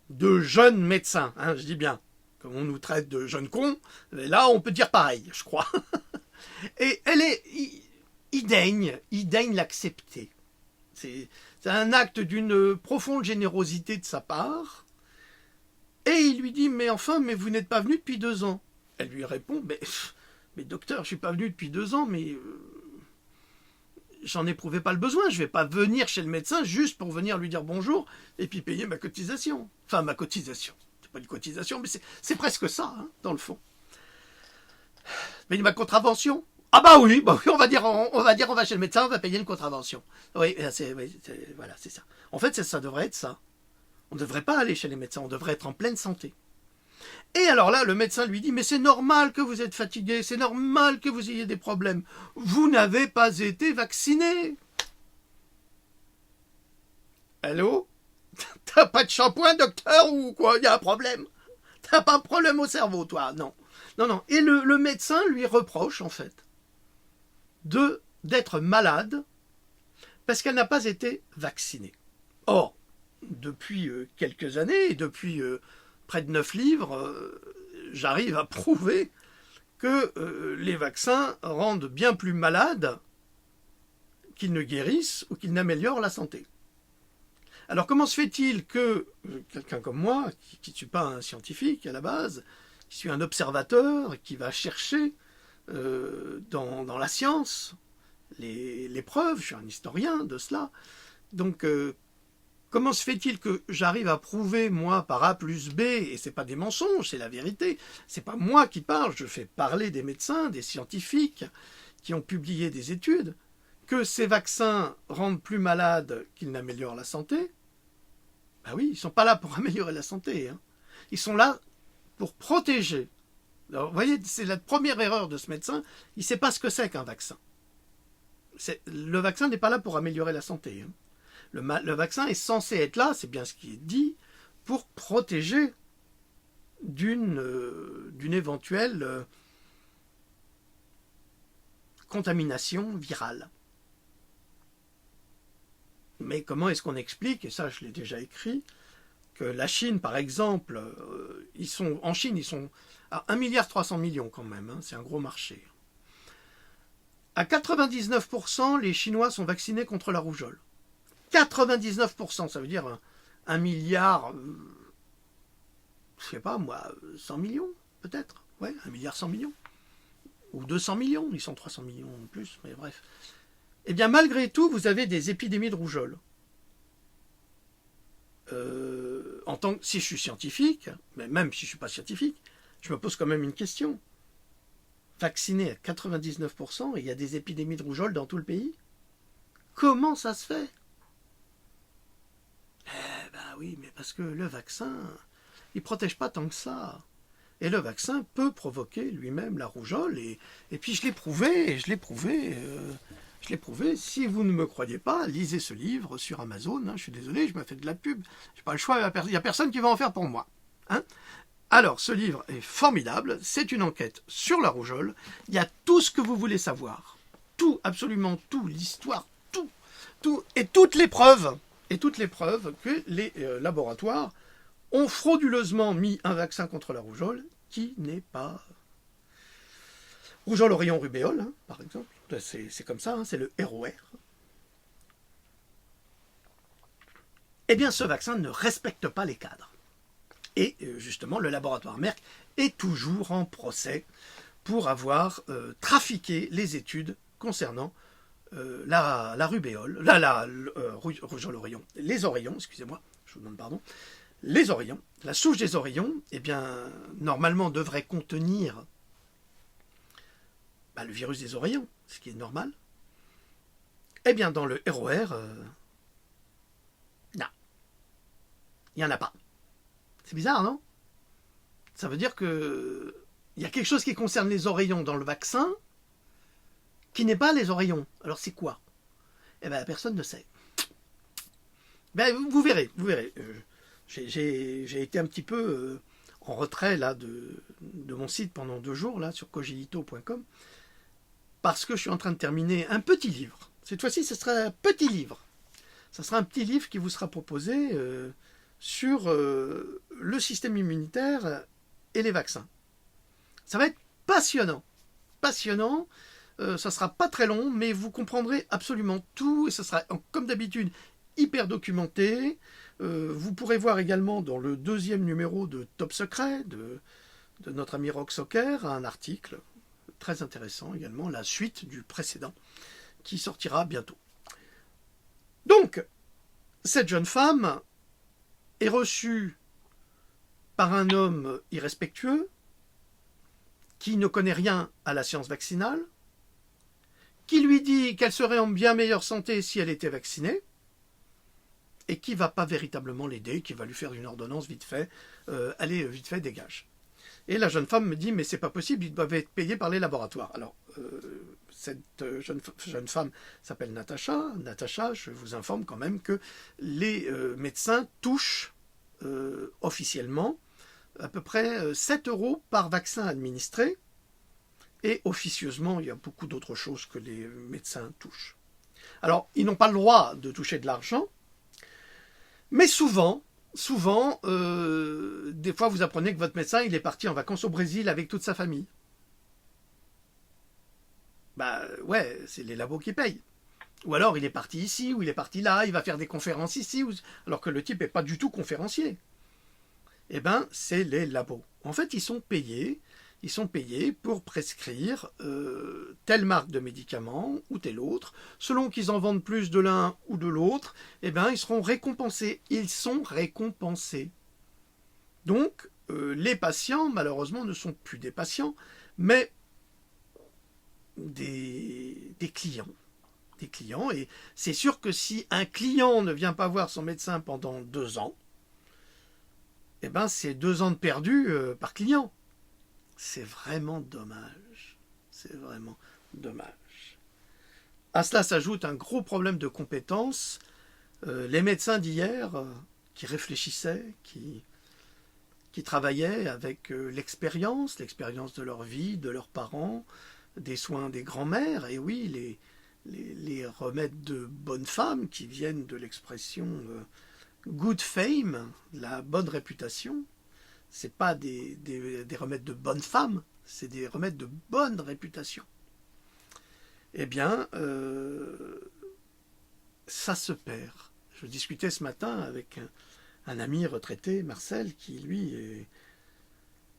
2 jeunes médecins, hein, je dis bien. Comme on nous traite de jeunes cons, là, on peut dire pareil, je crois. Et il daigne l'accepter. C'est un acte d'une profonde générosité de sa part. Et il lui dit, mais vous n'êtes pas venu depuis 2 ans. Elle lui répond, mais docteur, je ne suis pas venu depuis 2 ans, mais j'en éprouvais pas le besoin. Je ne vais pas venir chez le médecin juste pour venir lui dire bonjour et puis payer ma cotisation. Enfin, ma cotisation. C'est pas une cotisation, mais c'est presque ça, hein, dans le fond. Mais ma contravention. Ah oui, on va dire on va chez le médecin, on va payer une contravention. Oui, voilà, c'est ça. En fait, ça devrait être ça. On ne devrait pas aller chez les médecins, on devrait être en pleine santé. Et alors là, le médecin lui dit, mais c'est normal que vous êtes fatigué, c'est normal que vous ayez des problèmes. Vous n'avez pas été vacciné. Allô? T'as pas de shampoing, docteur, ou quoi? Il y a un problème. T'as pas un problème au cerveau, toi? Non. Non, non. Et le médecin lui reproche, en fait, d'être malade parce qu'elle n'a pas été vaccinée. Or, depuis quelques années, depuis près de 9 livres, j'arrive à prouver que les vaccins rendent bien plus malades qu'ils ne guérissent ou qu'ils n'améliorent la santé. Alors comment se fait-il que quelqu'un comme moi, qui ne suis pas un scientifique à la base, qui suis un observateur, qui va chercher dans la science les preuves, je suis un historien de cela, donc comment se fait-il que j'arrive à prouver, moi, par A plus B, et ce n'est pas des mensonges, c'est la vérité, ce n'est pas moi qui parle, je fais parler des médecins, des scientifiques, qui ont publié des études, que ces vaccins rendent plus malades qu'ils n'améliorent la santé? Ben oui, ils ne sont pas là pour améliorer la santé, hein. Ils sont là pour protéger. Alors, vous voyez, c'est la première erreur de ce médecin, il ne sait pas ce que c'est qu'un vaccin. Le vaccin n'est pas là pour améliorer la santé, hein. Le vaccin est censé être là, c'est bien ce qui est dit, pour protéger d'une éventuelle contamination virale. Mais comment est-ce qu'on explique, et ça je l'ai déjà écrit, que la Chine par exemple, en Chine ils sont à 1,3 milliard quand même, hein, c'est un gros marché. À 99%, les Chinois sont vaccinés contre la rougeole. 99%, ça veut dire 1 milliard, je sais pas moi, 100 millions peut-être, ouais, 1 milliard 100 millions, ou 200 millions, ils sont 300 millions en plus, mais bref. Eh bien malgré tout, vous avez des épidémies de rougeole. Si je suis scientifique, mais même si je ne suis pas scientifique, je me pose quand même une question. Vacciné à 99% et il y a des épidémies de rougeole dans tout le pays? Comment ça se fait? Eh ben oui, mais parce que le vaccin, il ne protège pas tant que ça. Et le vaccin peut provoquer lui-même la rougeole. Et puis je l'ai prouvé. Si vous ne me croyez pas, lisez ce livre sur Amazon. Hein, je suis désolé, je me fais de la pub. Je n'ai pas le choix, il n'y a personne qui va en faire pour moi. Hein. Alors, ce livre est formidable. C'est une enquête sur la rougeole. Il y a tout ce que vous voulez savoir. Tout, absolument tout. L'histoire, tout. Et toutes les preuves que les laboratoires ont frauduleusement mis un vaccin contre la rougeole qui n'est pas... Rougeole, oreillon, rubéole, hein, par exemple. C'est comme ça, hein, c'est le ROR. Eh bien, ce vaccin ne respecte pas les cadres. Et justement, le laboratoire Merck est toujours en procès pour avoir trafiqué les études concernant la rubéole, rougeole oreillon, les oreillons, excusez-moi, je vous demande pardon, les oreillons. La souche des oreillons, eh bien, normalement devrait contenir le virus des oreillons, ce qui est normal. Eh bien, dans le ROR, non, il n'y en a pas. C'est bizarre, non? Ça veut dire que il y a quelque chose qui concerne les oreillons dans le vaccin qui n'est pas les oreillons. Alors c'est quoi? Eh bien, personne ne sait. Ben, vous verrez. J'ai été un petit peu en retrait là, de mon site pendant 2 jours là, sur cogito.com parce que je suis en train de terminer un petit livre. Cette fois-ci, ce sera un petit livre. Ce sera un petit livre qui vous sera proposé sur le système immunitaire et les vaccins. Ça va être passionnant. Passionnant. Ça ne sera pas très long, mais vous comprendrez absolument tout et ça sera, comme d'habitude, hyper documenté. Vous pourrez voir également dans le 2e numéro de Top Secret de notre ami Rock Soccer un article très intéressant également, la suite du précédent qui sortira bientôt. Donc, cette jeune femme est reçue par un homme irrespectueux qui ne connaît rien à la science vaccinale, qui lui dit qu'elle serait en bien meilleure santé si elle était vaccinée, et qui ne va pas véritablement l'aider, qui va lui faire une ordonnance vite fait, allez, vite fait, dégage. Et la jeune femme me dit, mais c'est pas possible, ils doivent être payés par les laboratoires. Alors, cette jeune femme s'appelle Natacha. Natacha, je vous informe quand même que les médecins touchent officiellement à peu près 7 € par vaccin administré. Et officieusement, il y a beaucoup d'autres choses que les médecins touchent. Alors, ils n'ont pas le droit de toucher de l'argent, mais souvent, des fois, vous apprenez que votre médecin, il est parti en vacances au Brésil avec toute sa famille. Bah ouais, c'est les labos qui payent. Ou alors, il est parti ici, ou il est parti là, il va faire des conférences ici, alors que le type n'est pas du tout conférencier. Eh bien, c'est les labos. En fait, ils sont payés pour prescrire telle marque de médicament ou telle autre. Selon qu'ils en vendent plus de l'un ou de l'autre, eh bien, ils seront récompensés. Ils sont récompensés. Donc, les patients, malheureusement, ne sont plus des patients, mais des clients. Des clients. Et c'est sûr que si un client ne vient pas voir son médecin pendant 2 ans, eh ben, c'est 2 ans de perdu par client. C'est vraiment dommage. C'est vraiment dommage. À cela s'ajoute un gros problème de compétences. Les médecins d'hier, qui réfléchissaient, qui travaillaient avec l'expérience de leur vie, de leurs parents, des soins des grands-mères, et oui, les remèdes de bonne femme qui viennent de l'expression good fame, la bonne réputation. C'est pas des remèdes de bonne femme, c'est des remèdes de bonne réputation. Eh bien, ça se perd. Je discutais ce matin avec un ami retraité, Marcel, qui lui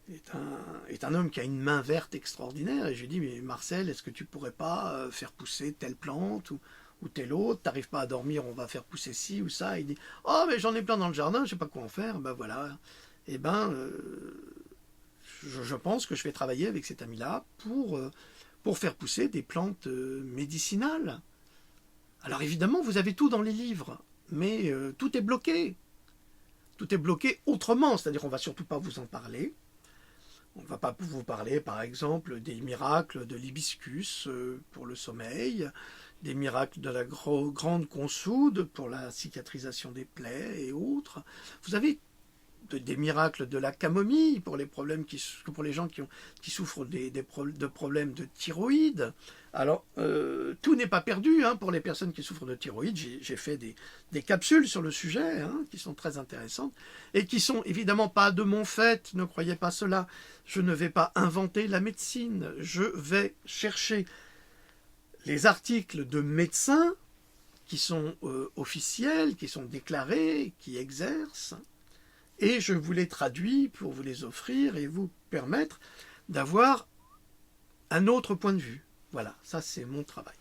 est un homme qui a une main verte extraordinaire. Et je lui dis, mais Marcel, est-ce que tu pourrais pas faire pousser telle plante ou telle autre, t'arrives pas à dormir, on va faire pousser ci ou ça. Il dit, oh mais j'en ai plein dans le jardin, je sais pas quoi en faire. Ben voilà. Eh ben, je pense que je vais travailler avec cet ami-là pour faire pousser des plantes médicinales. Alors évidemment, vous avez tout dans les livres, mais tout est bloqué. Tout est bloqué autrement, c'est-à-dire on ne va surtout pas vous en parler. On ne va pas vous parler, par exemple, des miracles de l'hibiscus pour le sommeil, des miracles de la grande consoude pour la cicatrisation des plaies et autres. Vous avez des miracles de la camomille pour les gens qui souffrent de problèmes de thyroïde. Alors, tout n'est pas perdu pour les personnes qui souffrent de thyroïde. J'ai fait des capsules sur le sujet qui sont très intéressantes et qui sont évidemment pas de mon fait, ne croyez pas cela. Je ne vais pas inventer la médecine. Je vais chercher les articles de médecins qui sont officiels, qui sont déclarés, qui exercent. Et je vous les traduis pour vous les offrir et vous permettre d'avoir un autre point de vue. Voilà, ça c'est mon travail.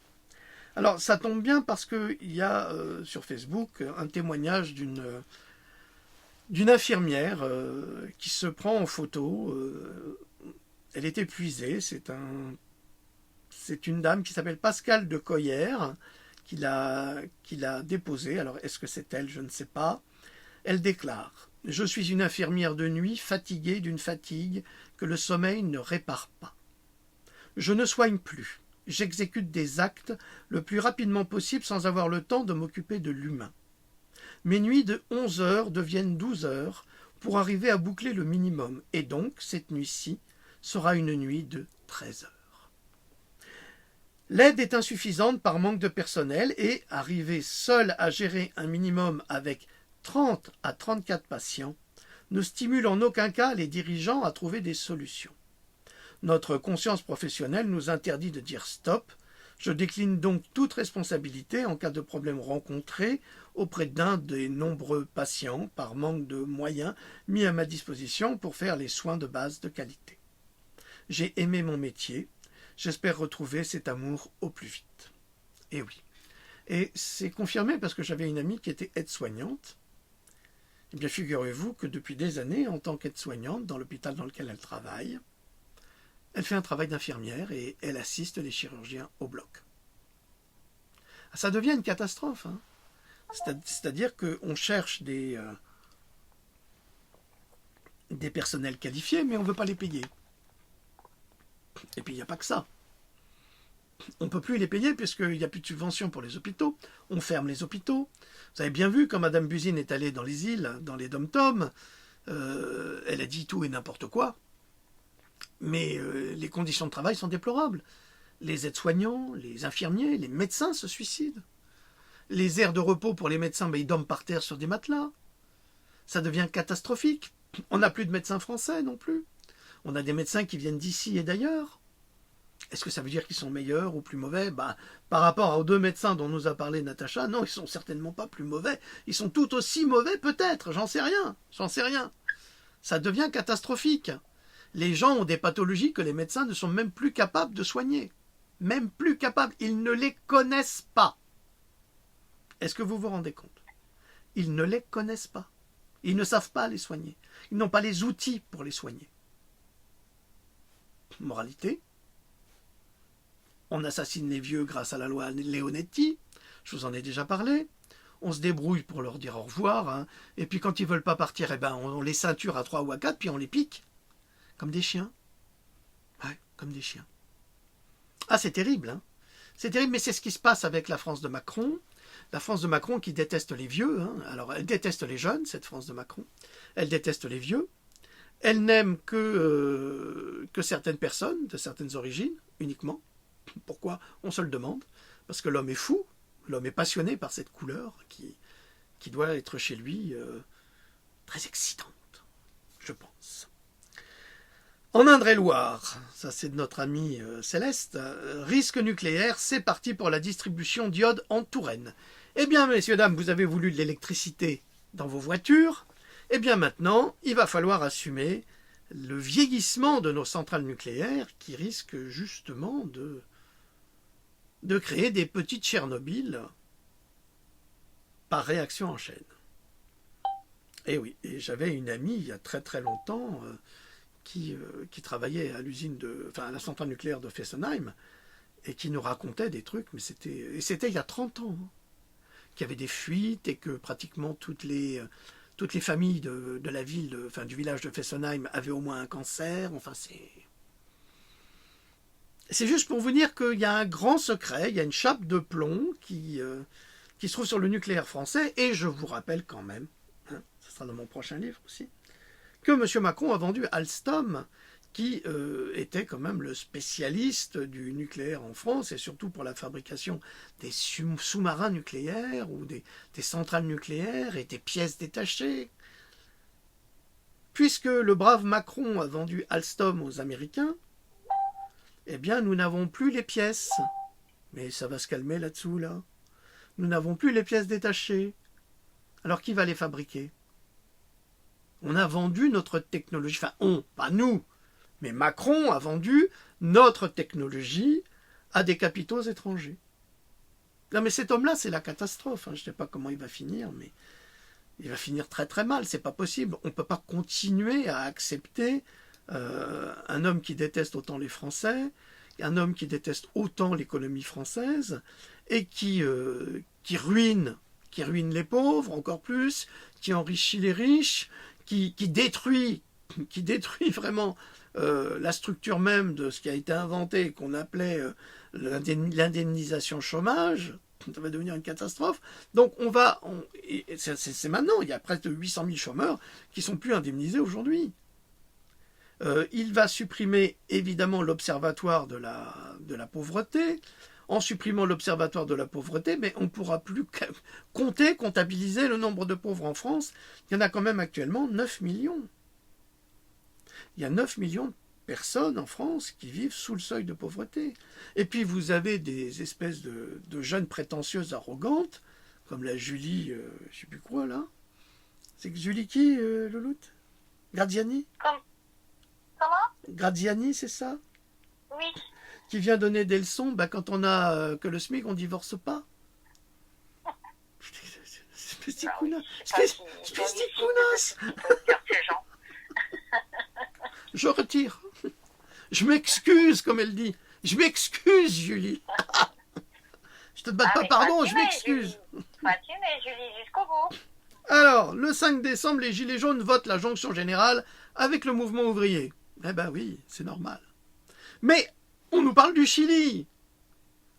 Alors ça tombe bien parce qu'il y a sur Facebook un témoignage d'une infirmière qui se prend en photo. Elle est épuisée, c'est une dame qui s'appelle Pascale de Coyer qui l'a déposée. Alors est-ce que c'est elle? Je ne sais pas. Elle déclare: je suis une infirmière de nuit, fatiguée d'une fatigue que le sommeil ne répare pas. Je ne soigne plus. J'exécute des actes le plus rapidement possible sans avoir le temps de m'occuper de l'humain. Mes nuits de 11 heures deviennent 12 heures pour arriver à boucler le minimum. Et donc, cette nuit-ci sera une nuit de 13 heures. L'aide est insuffisante par manque de personnel et, arriver seul à gérer un minimum avec 30 à 34 patients, ne stimule en aucun cas les dirigeants à trouver des solutions. Notre conscience professionnelle nous interdit de dire stop. Je décline donc toute responsabilité en cas de problème rencontré auprès d'un des nombreux patients par manque de moyens mis à ma disposition pour faire les soins de base de qualité. J'ai aimé mon métier. J'espère retrouver cet amour au plus vite. Et oui. Et c'est confirmé parce que j'avais une amie qui était aide-soignante. Eh bien, figurez-vous que depuis des années, en tant qu'aide-soignante, dans l'hôpital dans lequel elle travaille, elle fait un travail d'infirmière et elle assiste les chirurgiens au bloc. Ça devient une catastrophe. C'est-à-dire qu'on cherche des des personnels qualifiés, mais on ne veut pas les payer. Et puis il n'y a pas que ça. On ne peut plus les payer puisqu'il n'y a plus de subventions pour les hôpitaux. On ferme les hôpitaux. Vous avez bien vu quand Madame Buzyn est allée dans les îles, dans les dom-toms, elle a dit tout et n'importe quoi. Mais les conditions de travail sont déplorables. Les aides-soignants, les infirmiers, les médecins se suicident. Les aires de repos pour les médecins, ils dorment par terre sur des matelas. Ça devient catastrophique. On n'a plus de médecins français non plus. On a des médecins qui viennent d'ici et d'ailleurs. Est-ce que ça veut dire qu'ils sont meilleurs ou plus mauvais? Par rapport aux 2 médecins dont nous a parlé Natacha, non, ils sont certainement pas plus mauvais. Ils sont tout aussi mauvais peut-être, j'en sais rien. Ça devient catastrophique. Les gens ont des pathologies que les médecins ne sont même plus capables de soigner. Même plus capables. Ils ne les connaissent pas. Est-ce que vous vous rendez compte? Ils ne les connaissent pas. Ils ne savent pas les soigner. Ils n'ont pas les outils pour les soigner. Moralité, on assassine les vieux grâce à la loi Leonetti, je vous en ai déjà parlé. On se débrouille pour leur dire au revoir, hein. Et puis quand ils ne veulent pas partir, on les ceinture à 3 ou à 4, puis on les pique. Comme des chiens. Ouais, comme des chiens. Ah, c'est terrible, hein. C'est terrible, mais c'est ce qui se passe avec la France de Macron. La France de Macron qui déteste les vieux. Hein. Alors, elle déteste les jeunes, cette France de Macron. Elle déteste les vieux. Elle n'aime que certaines personnes, de certaines origines, uniquement. Pourquoi? On se le demande. Parce que l'homme est fou. L'homme est passionné par cette couleur qui doit être chez lui très excitante, je pense. En Indre-et-Loire, ça c'est de notre ami Céleste, risque nucléaire, c'est parti pour la distribution d'iode en Touraine. Eh bien, messieurs, dames, vous avez voulu de l'électricité dans vos voitures. Eh bien maintenant, il va falloir assumer le vieillissement de nos centrales nucléaires qui risquent justement de créer des petites Tchernobyl par réaction en chaîne. Et oui, et j'avais une amie il y a très très longtemps qui travaillait à à la centrale nucléaire de Fessenheim et qui nous racontait des trucs, mais c'était il y a 30 ans, hein, qu'il y avait des fuites et que pratiquement toutes les familles de la ville, du village de Fessenheim avaient au moins un cancer. Enfin, c'est juste pour vous dire qu'il y a un grand secret, il y a une chape de plomb qui se trouve sur le nucléaire français, et je vous rappelle quand même, hein, ce sera dans mon prochain livre aussi, que M. Macron a vendu Alstom, qui était quand même le spécialiste du nucléaire en France, et surtout pour la fabrication des sous-marins nucléaires, ou des centrales nucléaires, et des pièces détachées. Puisque le brave Macron a vendu Alstom aux Américains, eh bien nous n'avons plus les pièces. Mais ça va se calmer là-dessous, là. Nous n'avons plus les pièces détachées. Alors qui va les fabriquer? On a vendu notre technologie, pas nous, mais Macron a vendu notre technologie à des capitaux étrangers. Non mais cet homme-là, c'est la catastrophe. Hein. Je ne sais pas comment il va finir, mais il va finir très très mal. C'est pas possible. On ne peut pas continuer à accepter un homme qui déteste autant les Français, un homme qui déteste autant l'économie française et qui ruine les pauvres encore plus, qui enrichit les riches, qui détruit vraiment la structure même de ce qui a été inventé, qu'on appelait l'indemnisation chômage. Ça va devenir une catastrophe. Donc c'est maintenant, il y a presque 800 000 chômeurs qui ne sont plus indemnisés aujourd'hui. Il va supprimer évidemment l'observatoire de la pauvreté. En supprimant l'observatoire de la pauvreté, mais on ne pourra plus comptabiliser le nombre de pauvres en France. Il y en a quand même actuellement 9 millions. Il y a 9 millions de personnes en France qui vivent sous le seuil de pauvreté. Et puis vous avez des espèces de jeunes prétentieuses arrogantes, comme la Julie, je ne sais plus quoi là. C'est que Julie qui, Louloute? Graziani? Comment? Graziani, c'est ça? Oui. Qui vient donner des leçons, quand on a que le SMIC, on ne divorce pas. Je retire. Je m'excuse, comme elle dit. Je m'excuse, Julie. Je te demande pas pardon, je m'excuse. Tu mets Julie jusqu'au bout. Alors, le 5 décembre, les Gilets jaunes votent la jonction générale avec le mouvement ouvrier. Eh ben oui, c'est normal. Mais on nous parle du Chili.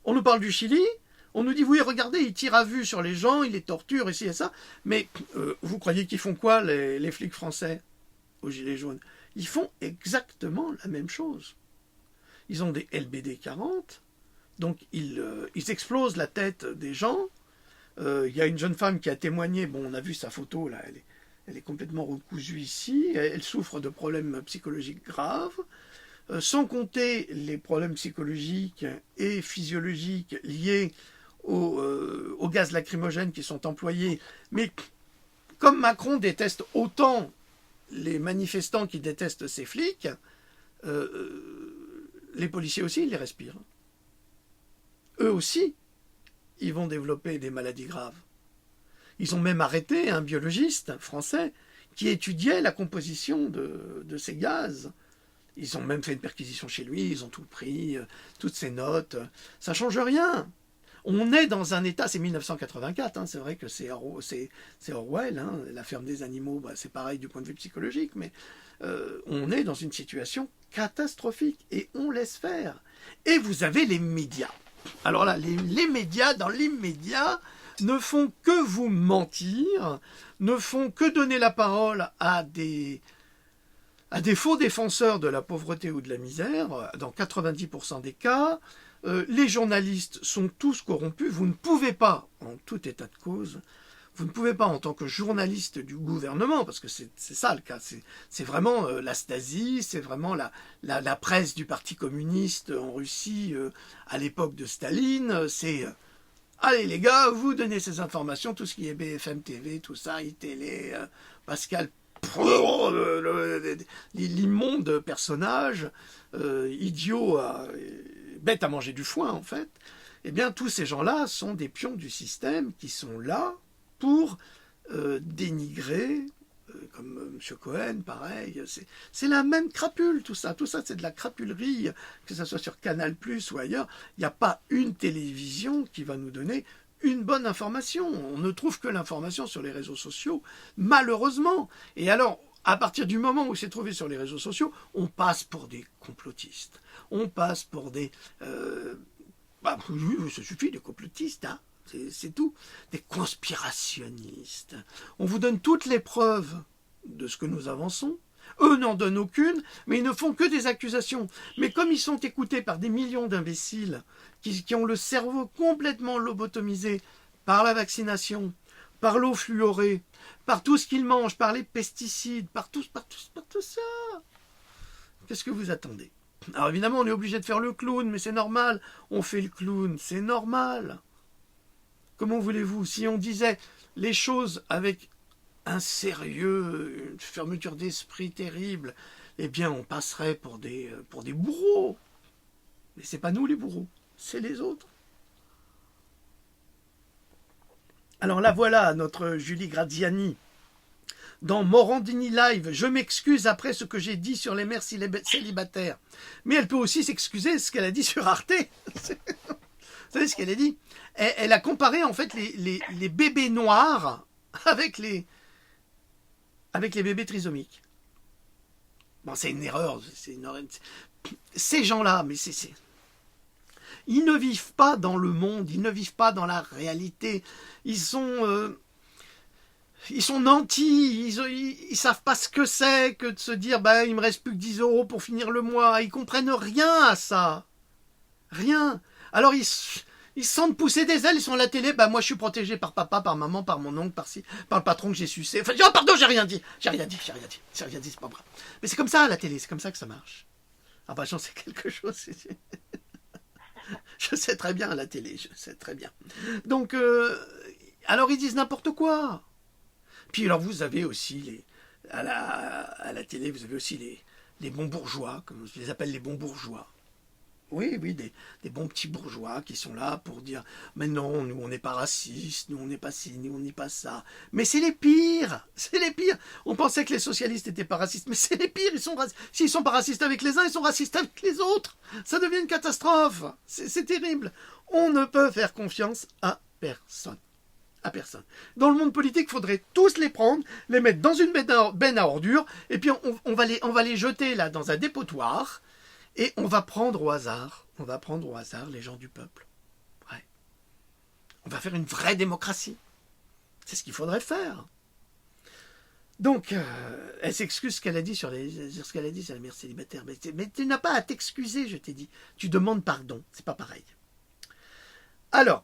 On nous parle du Chili, on nous dit, oui, regardez, ils tirent à vue sur les gens, ils les torturent, ici et ça. Mais vous croyez qu'ils font quoi, les flics français aux Gilets jaunes? Ils font exactement la même chose. Ils ont des LBD 40, donc ils explosent la tête des gens. Il y a une jeune femme qui a témoigné, bon, on a vu sa photo, là, elle est complètement recousue ici, elle souffre de problèmes psychologiques graves, sans compter les problèmes psychologiques et physiologiques liés aux gaz lacrymogènes qui sont employés. Mais comme Macron déteste autant les manifestants qui détestent ces flics, les policiers aussi, ils les respirent. Eux aussi, ils vont développer des maladies graves. Ils ont même arrêté un biologiste français qui étudiait la composition de ces gaz. Ils ont même fait une perquisition chez lui, ils ont tout pris, toutes ses notes. Ça ne change rien. On est dans un état, c'est 1984, c'est vrai que c'est Orwell, la ferme des animaux, c'est pareil du point de vue psychologique, mais on est dans une situation catastrophique et on laisse faire. Et vous avez les médias. Alors là, les médias, dans l'immédiat, ne font que vous mentir, ne font que donner la parole à des faux défenseurs de la pauvreté ou de la misère, dans 90% des cas. Les journalistes sont tous corrompus. Vous ne pouvez pas, en tout état de cause, vous ne pouvez pas, en tant que journaliste du gouvernement, parce que c'est ça le cas, c'est vraiment la Stasi, c'est vraiment la presse du Parti communiste en Russie à l'époque de Staline, c'est allez les gars, vous donnez ces informations, tout ce qui est BFM TV, tout ça, iTélé, Pascal, l'immonde personnage, idiot, bête à manger du foin en fait, eh bien tous ces gens-là sont des pions du système qui sont là pour dénigrer, comme M. Cohen, pareil, c'est la même crapule, tout ça c'est de la crapulerie, que ce soit sur Canal+, ou ailleurs, il n'y a pas une télévision qui va nous donner une bonne information, on ne trouve que l'information sur les réseaux sociaux, malheureusement, et alors, à partir du moment où c'est trouvé sur les réseaux sociaux, on passe pour des complotistes, on passe pour des... oui, ça suffit, des complotistes, c'est tout. Des conspirationnistes. On vous donne toutes les preuves de ce que nous avançons. Eux n'en donnent aucune, mais ils ne font que des accusations. Mais comme ils sont écoutés par des millions d'imbéciles qui ont le cerveau complètement lobotomisé par la vaccination, par l'eau fluorée, par tout ce qu'ils mangent, par les pesticides, par tout ça, qu'est-ce que vous attendez? Alors évidemment, on est obligé de faire le clown, mais c'est normal. On fait le clown, c'est normal. Comment voulez-vous? Si on disait les choses avec un sérieux, une fermeture d'esprit terrible, eh bien on passerait pour des bourreaux. Mais c'est pas nous les bourreaux, c'est les autres. Alors là voilà notre Julie Graziani. Dans Morandini Live, je m'excuse après ce que j'ai dit sur les mères célibataires. Mais elle peut aussi s'excuser ce qu'elle a dit sur Arte. Vous savez ce qu'elle a dit? Elle a comparé en fait les bébés noirs avec les bébés trisomiques. Bon, c'est une erreur. Ces gens-là, mais ils ne vivent pas dans le monde, ils ne vivent pas dans la réalité. Ils sont nantis, ils savent pas ce que c'est que de se dire il me reste plus que 10 € pour finir le mois. Ils comprennent rien à ça. Rien. Alors ils sentent pousser des ailes, ils sont à la télé, moi je suis protégé par papa, par maman, par mon oncle, par le patron que j'ai sucé. Enfin, oh pardon, j'ai rien dit, c'est pas vrai. Mais c'est comme ça à la télé, c'est comme ça que ça marche. Ah j'en sais quelque chose. Je sais très bien à la télé, je sais très bien. Donc, alors ils disent n'importe quoi. Puis alors vous avez aussi à la télé, vous avez aussi les bons bourgeois, comme je les appelle les bons bourgeois. Oui, des bons petits bourgeois qui sont là pour dire « Mais non, nous on n'est pas racistes, nous on n'est pas ci, nous on n'est pas ça. » Mais c'est les pires, c'est les pires. On pensait que les socialistes n'étaient pas racistes, mais c'est les pires. S'ils ne sont pas racistes avec les uns, ils sont racistes avec les autres. Ça devient une catastrophe. C'est terrible. On ne peut faire confiance à personne. À personne. Dans le monde politique, il faudrait tous les prendre, les mettre dans une benne à ordures, et puis on va les jeter là dans un dépotoir, et on va prendre au hasard les gens du peuple. Ouais. On va faire une vraie démocratie. C'est ce qu'il faudrait faire. Donc, elle s'excuse ce qu'elle a dit sur la mère célibataire. Mais tu n'as pas à t'excuser, je t'ai dit. Tu demandes pardon. C'est pas pareil. Alors,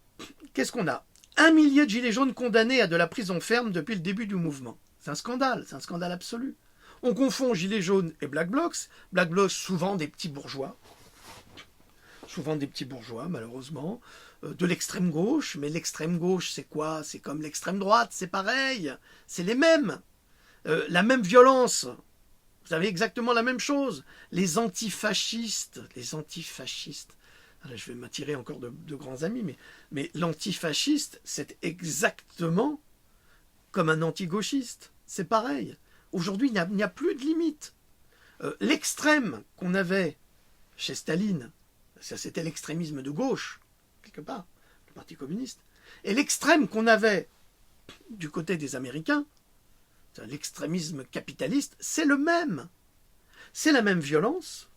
qu'est-ce qu'on a? 1 millier de gilets jaunes condamnés à de la prison ferme depuis le début du mouvement. C'est un scandale absolu. On confond gilets jaunes et Black Blocs. Black Blocs, souvent des petits bourgeois. Malheureusement. De l'extrême gauche. Mais l'extrême gauche, c'est quoi? C'est comme l'extrême droite, c'est pareil. C'est les mêmes. La même violence. Vous avez exactement la même chose. Les antifascistes. Alors, je vais m'attirer encore de grands amis, mais l'antifasciste, c'est exactement comme un anti-gauchiste. C'est pareil. Aujourd'hui, il n'y a plus de limite. L'extrême qu'on avait chez Staline, ça c'était l'extrémisme de gauche, quelque part, le Parti communiste, et l'extrême qu'on avait du côté des Américains, l'extrémisme capitaliste, c'est le même. C'est la même violence.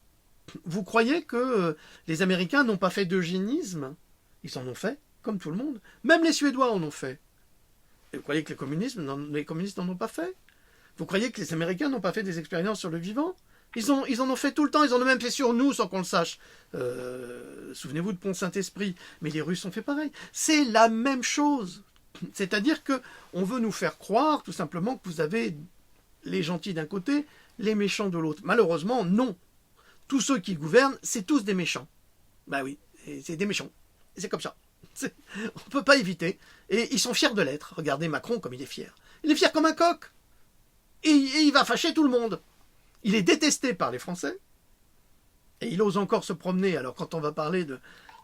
Vous croyez que les Américains n'ont pas fait d'eugénisme? Ils en ont fait, comme tout le monde. Même les Suédois en ont fait. Et vous croyez que les communistes n'en ont pas fait? Vous croyez que les Américains n'ont pas fait des expériences sur le vivant? Ils en ont fait tout le temps, ils en ont même fait sur nous sans qu'on le sache. Souvenez-vous de Pont-Saint-Esprit. Mais les Russes ont fait pareil. C'est la même chose. C'est-à-dire qu'on veut nous faire croire tout simplement que vous avez les gentils d'un côté, les méchants de l'autre. Malheureusement, non. Tous ceux qui gouvernent, c'est tous des méchants. Ben oui, c'est des méchants. C'est comme ça. On ne peut pas éviter. Et ils sont fiers de l'être. Regardez Macron comme il est fier. Il est fier comme un coq. Et il va fâcher tout le monde. Il est détesté par les Français. Et il ose encore se promener. Alors quand on va parler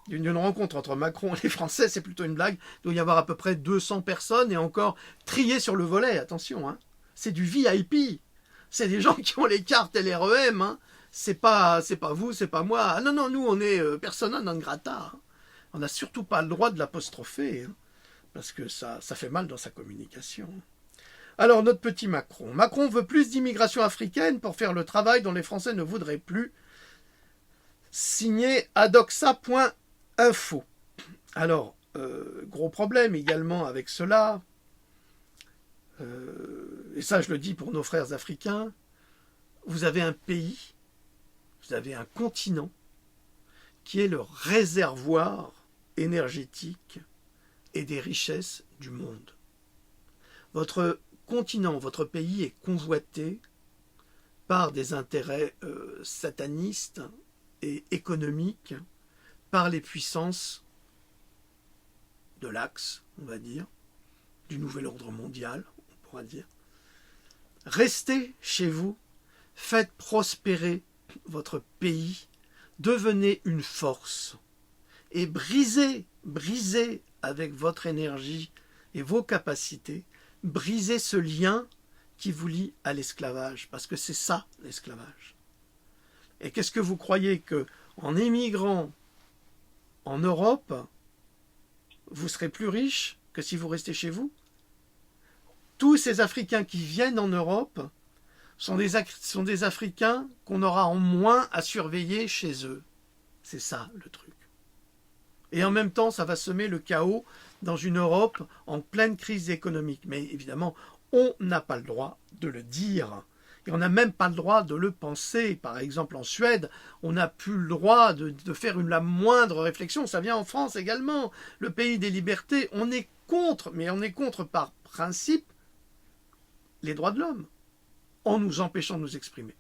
d'une rencontre entre Macron et les Français, c'est plutôt une blague. Il doit y avoir à peu près 200 personnes et encore triées sur le volet. Attention, hein. C'est du VIP. C'est des gens qui ont les cartes et les REM, hein. C'est pas vous, c'est pas moi. Ah non, nous, on est persona non grata. On n'a surtout pas le droit de l'apostropher, hein, parce que ça fait mal dans sa communication. Alors, notre petit Macron. Macron veut plus d'immigration africaine pour faire le travail dont les Français ne voudraient plus. Signé adoxa.info. Alors, gros problème également avec cela. Et ça, je le dis pour nos frères africains. Vous avez un pays, vous avez un continent qui est le réservoir énergétique et des richesses du monde. Votre continent, votre pays est convoité par des intérêts satanistes et économiques, par les puissances de l'Axe, on va dire, du nouvel ordre mondial, on pourra dire. Restez chez vous, faites prospérer votre pays, devenez une force et brisez avec votre énergie et vos capacités, brisez ce lien qui vous lie à l'esclavage, parce que c'est ça l'esclavage. Et qu'est-ce que vous croyez que en émigrant en Europe, vous serez plus riche que si vous restez chez vous? Tous ces Africains qui viennent en Europe sont des Africains qu'on aura en moins à surveiller chez eux. C'est ça le truc. Et en même temps, ça va semer le chaos dans une Europe en pleine crise économique. Mais évidemment, on n'a pas le droit de le dire. Et on n'a même pas le droit de le penser. Par exemple, en Suède, on n'a plus le droit de faire la moindre réflexion. Ça vient en France également. Le pays des libertés, on est contre, mais on est contre par principe les droits de l'homme, en nous empêchant de nous exprimer.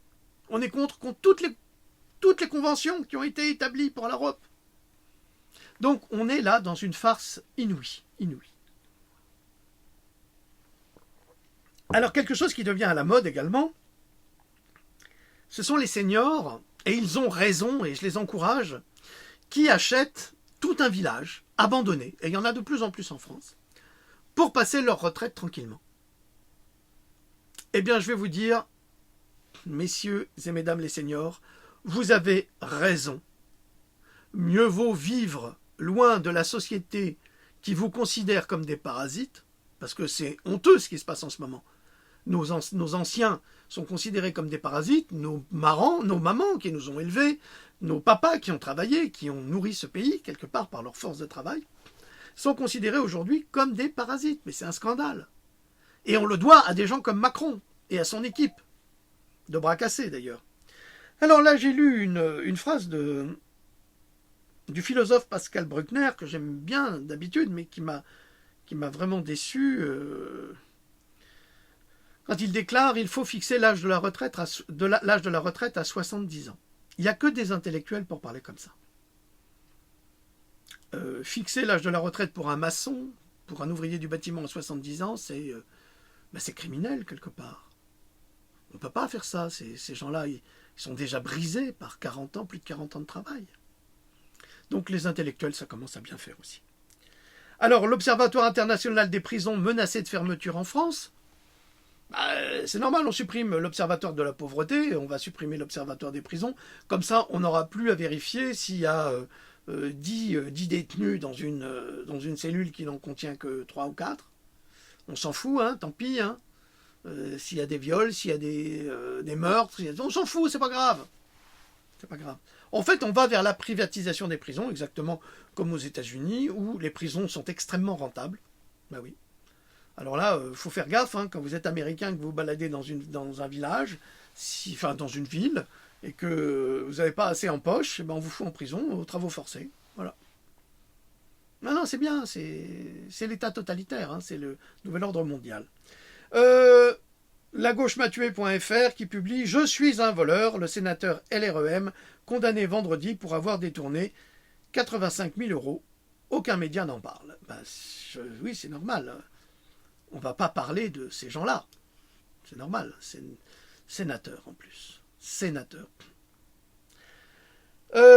On est contre toutes les conventions qui ont été établies pour l'Europe. Donc on est là dans une farce inouïe. Alors quelque chose qui devient à la mode également, ce sont les seniors, et ils ont raison, et je les encourage, qui achètent tout un village abandonné, et il y en a de plus en plus en France, pour passer leur retraite tranquillement. Eh bien, je vais vous dire, messieurs et mesdames les seniors, vous avez raison. Mieux vaut vivre loin de la société qui vous considèrent comme des parasites, parce que c'est honteux ce qui se passe en ce moment. Nos anciens sont considérés comme des parasites, nos mamans qui nous ont élevés, nos papas qui ont travaillé, qui ont nourri ce pays, quelque part par leur force de travail, sont considérés aujourd'hui comme des parasites. Mais c'est un scandale. Et on le doit à des gens comme Macron et à son équipe, de bras cassés d'ailleurs. Alors là, j'ai lu une phrase du philosophe Pascal Bruckner, que j'aime bien d'habitude, mais qui m'a vraiment déçu, quand il déclare « Il faut fixer l'âge de la retraite à 70 ans ». Il n'y a que des intellectuels pour parler comme ça. Fixer l'âge de la retraite pour un maçon, pour un ouvrier du bâtiment à 70 ans, c'est criminel quelque part. On ne peut pas faire ça. Ces gens-là, ils sont déjà brisés par 40 ans, plus de 40 ans de travail. Donc les intellectuels, ça commence à bien faire aussi. Alors, l'Observatoire international des prisons menacé de fermeture en France, c'est normal, on supprime l'Observatoire de la pauvreté, on va supprimer l'Observatoire des prisons. Comme ça, on n'aura plus à vérifier s'il y a 10 détenus dans une cellule qui n'en contient que 3 ou 4. On s'en fout, hein, tant pis. Hein. S'il y a des viols, s'il y a des meurtres, on s'en fout, c'est pas grave. C'est pas grave. En fait, on va vers la privatisation des prisons, exactement comme aux États-Unis, où les prisons sont extrêmement rentables. Ben oui. Alors là, faut faire gaffe, hein, quand vous êtes américain, que vous vous baladez dans un village, dans une ville, et que vous n'avez pas assez en poche, on vous fout en prison aux travaux forcés. Voilà. Non, c'est bien, c'est l'État totalitaire, hein, c'est le nouvel ordre mondial. Lagauchematué.fr qui publie « Je suis un voleur, le sénateur LREM, condamné vendredi pour avoir détourné 85 000 €. Aucun média n'en parle. » Oui, c'est normal. On ne va pas parler de ces gens-là. C'est normal. C'est sénateur en plus. Sénateur.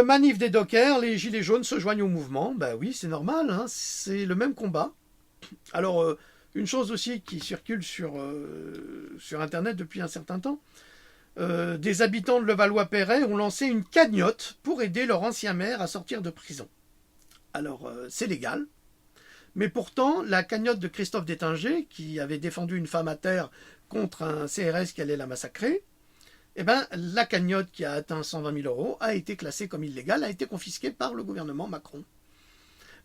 Manif des dockers, les gilets jaunes se joignent au mouvement. Oui, c'est normal. Hein, c'est le même combat. Alors, une chose aussi qui circule sur Internet depuis un certain temps, des habitants de Levallois-Perret ont lancé une cagnotte pour aider leur ancien maire à sortir de prison. Alors, c'est légal. Mais pourtant, la cagnotte de Christophe Détinger, qui avait défendu une femme à terre contre un CRS qui allait la massacrer, la cagnotte qui a atteint 120 000 € a été classée comme illégale, a été confisquée par le gouvernement Macron.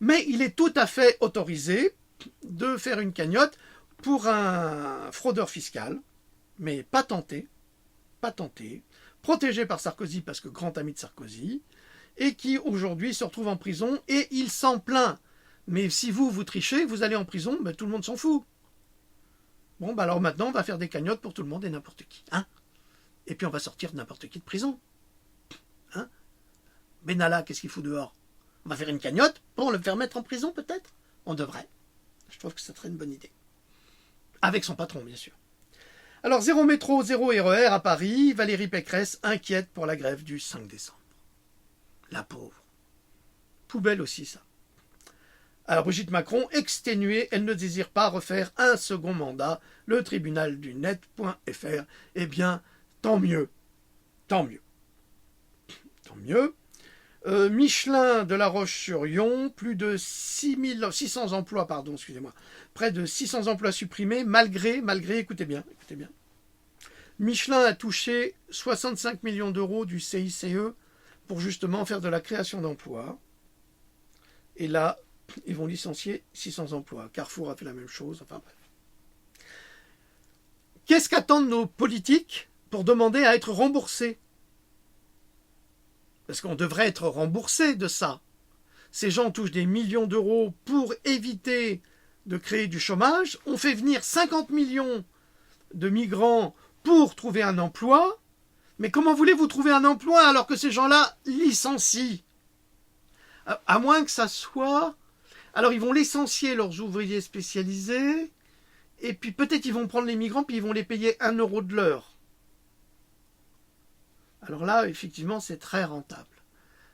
Mais il est tout à fait autorisé de faire une cagnotte pour un fraudeur fiscal, mais patenté, protégé par Sarkozy parce que grand ami de Sarkozy, et qui aujourd'hui se retrouve en prison et il s'en plaint. Mais si vous trichez, vous allez en prison, tout le monde s'en fout. Bon, alors maintenant, on va faire des cagnottes pour tout le monde et n'importe qui. Hein, et puis on va sortir n'importe qui de prison. Hein, Benalla, qu'est-ce qu'il fout dehors? On va faire une cagnotte pour le faire mettre en prison, peut-être? On devrait. Je trouve que ça serait une bonne idée. Avec son patron, bien sûr. Alors, 0 métro, 0 RER à Paris. Valérie Pécresse inquiète pour la grève du 5 décembre. La pauvre. Poubelle aussi, ça. Alors, Brigitte Macron, exténuée, elle ne désire pas refaire un second mandat. Le tribunal du net.fr. Eh bien, tant mieux. Tant mieux. Tant mieux. Michelin de La Roche-sur-Yon, plus de 600 emplois, près de 600 emplois supprimés, malgré, écoutez bien, Michelin a touché 65 millions € du CICE pour justement faire de la création d'emplois. Et là, ils vont licencier 600 emplois. Carrefour a fait la même chose, enfin bref. Qu'est-ce qu'attendent nos politiques pour demander à être remboursés? Parce qu'on devrait être remboursé de ça. Ces gens touchent des millions d'euros pour éviter de créer du chômage. On fait venir 50 millions de migrants pour trouver un emploi. Mais comment voulez-vous trouver un emploi alors que ces gens-là licencient? À moins que ça soit... Alors ils vont licencier leurs ouvriers spécialisés, et puis peut-être ils vont prendre les migrants, puis ils vont les payer 1 € de l'heure. Alors là, effectivement, c'est très rentable.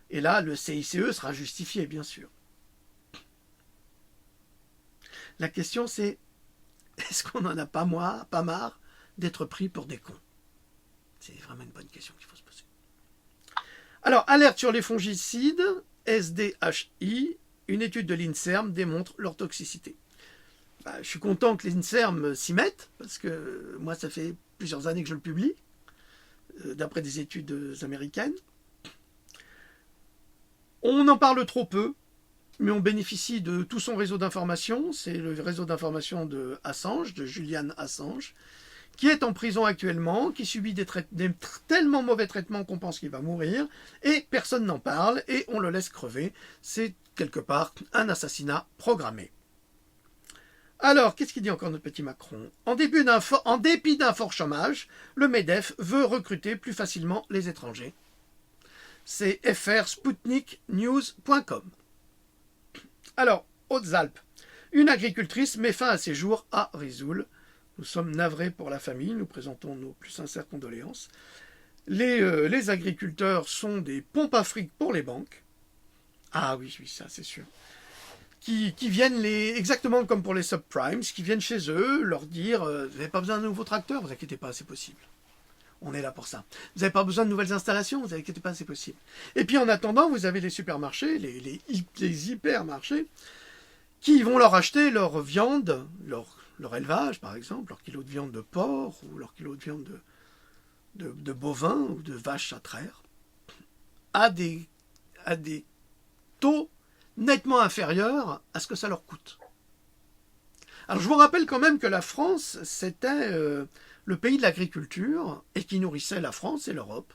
Et là, le CICE sera justifié, bien sûr. La question, c'est, est-ce qu'on n'en a pas marre d'être pris pour des cons? C'est vraiment une bonne question qu'il faut se poser. Alors, alerte sur les fongicides, SDHI, une étude de l'INSERM démontre leur toxicité. Je suis content que l'INSERM s'y mette, parce que moi, ça fait plusieurs années que je le publie, d'après des études américaines. On en parle trop peu, mais on bénéficie de tout son réseau d'information. C'est le réseau d'information de Assange, de Julian Assange, qui est en prison actuellement, qui subit des tellement mauvais traitements qu'on pense qu'il va mourir, et personne n'en parle, et on le laisse crever. C'est quelque part un assassinat programmé. Alors, qu'est-ce qu'il dit encore notre petit Macron ? En dépit d'un fort chômage, le MEDEF veut recruter plus facilement les étrangers. C'est frsputniknews.com. Alors, Hautes-Alpes. Une agricultrice met fin à ses jours à Risoul. Nous sommes navrés pour la famille, nous présentons nos plus sincères condoléances. Les agriculteurs sont des pompes à fric pour les banques. Ah oui, ça c'est sûr. Qui viennent exactement comme pour les subprimes, qui viennent chez eux leur dire vous n'avez pas besoin d'un nouveau tracteur, vous inquiétez pas, c'est possible. On est là pour ça. Vous n'avez pas besoin de nouvelles installations, vous inquiétez pas, c'est possible. Et puis en attendant, vous avez les supermarchés, les hypermarchés, qui vont leur acheter leur viande, leur élevage par exemple, leur kilo de viande de porc ou leur kilo de viande de bovin ou de vache à traire, à des taux nettement inférieurs à ce que ça leur coûte. Alors je vous rappelle quand même que la France, c'était le pays de l'agriculture et qui nourrissait la France et l'Europe.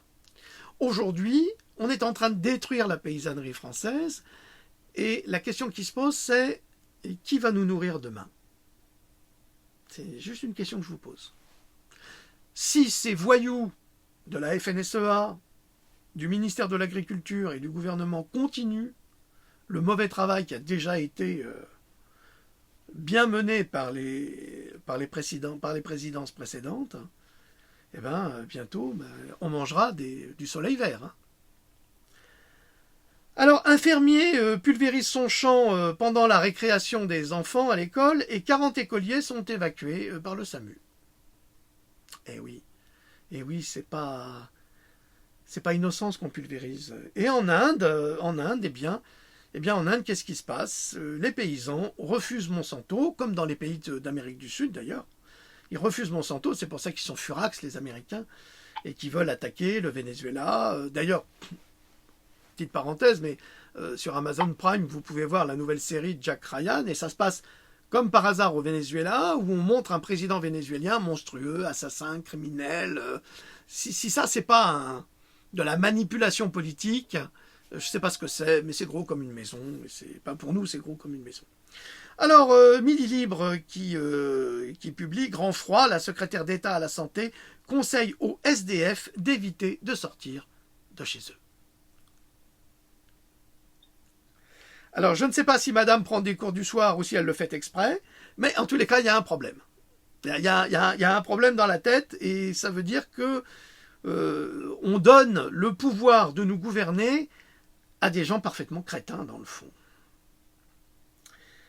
Aujourd'hui, on est en train de détruire la paysannerie française et la question qui se pose, c'est qui va nous nourrir demain ? C'est juste une question que je vous pose. Si ces voyous de la FNSEA, du ministère de l'Agriculture et du gouvernement continuent le mauvais travail qui a déjà été bien mené par les présidences précédentes, eh ben, bientôt, on mangera du soleil vert. Hein. Alors, un fermier pulvérise son champ pendant la récréation des enfants à l'école et 40 écoliers sont évacués par le SAMU. Eh oui, c'est pas innocent ce qu'on pulvérise. Et en Inde, en Inde, qu'est-ce qui se passe ? Les paysans refusent Monsanto, comme dans les pays d'Amérique du Sud d'ailleurs. Ils refusent Monsanto, c'est pour ça qu'ils sont furax, les Américains, et qu'ils veulent attaquer le Venezuela. D'ailleurs, petite parenthèse, mais sur Amazon Prime, vous pouvez voir la nouvelle série de Jack Ryan, et ça se passe comme par hasard au Venezuela, où on montre un président vénézuélien monstrueux, assassin, criminel. Si ça, c'est pas de la manipulation politique, je ne sais pas ce que c'est, mais c'est gros comme une maison. Pour nous, c'est gros comme une maison. Alors, Midi Libre qui publie Grand Froid, la secrétaire d'État à la santé conseille aux SDF d'éviter de sortir de chez eux. Alors, je ne sais pas si madame prend des cours du soir ou si elle le fait exprès, mais en tous les cas, il y a un problème. Il y a un problème dans la tête et ça veut dire que on donne le pouvoir de nous gouverner à des gens parfaitement crétins dans le fond.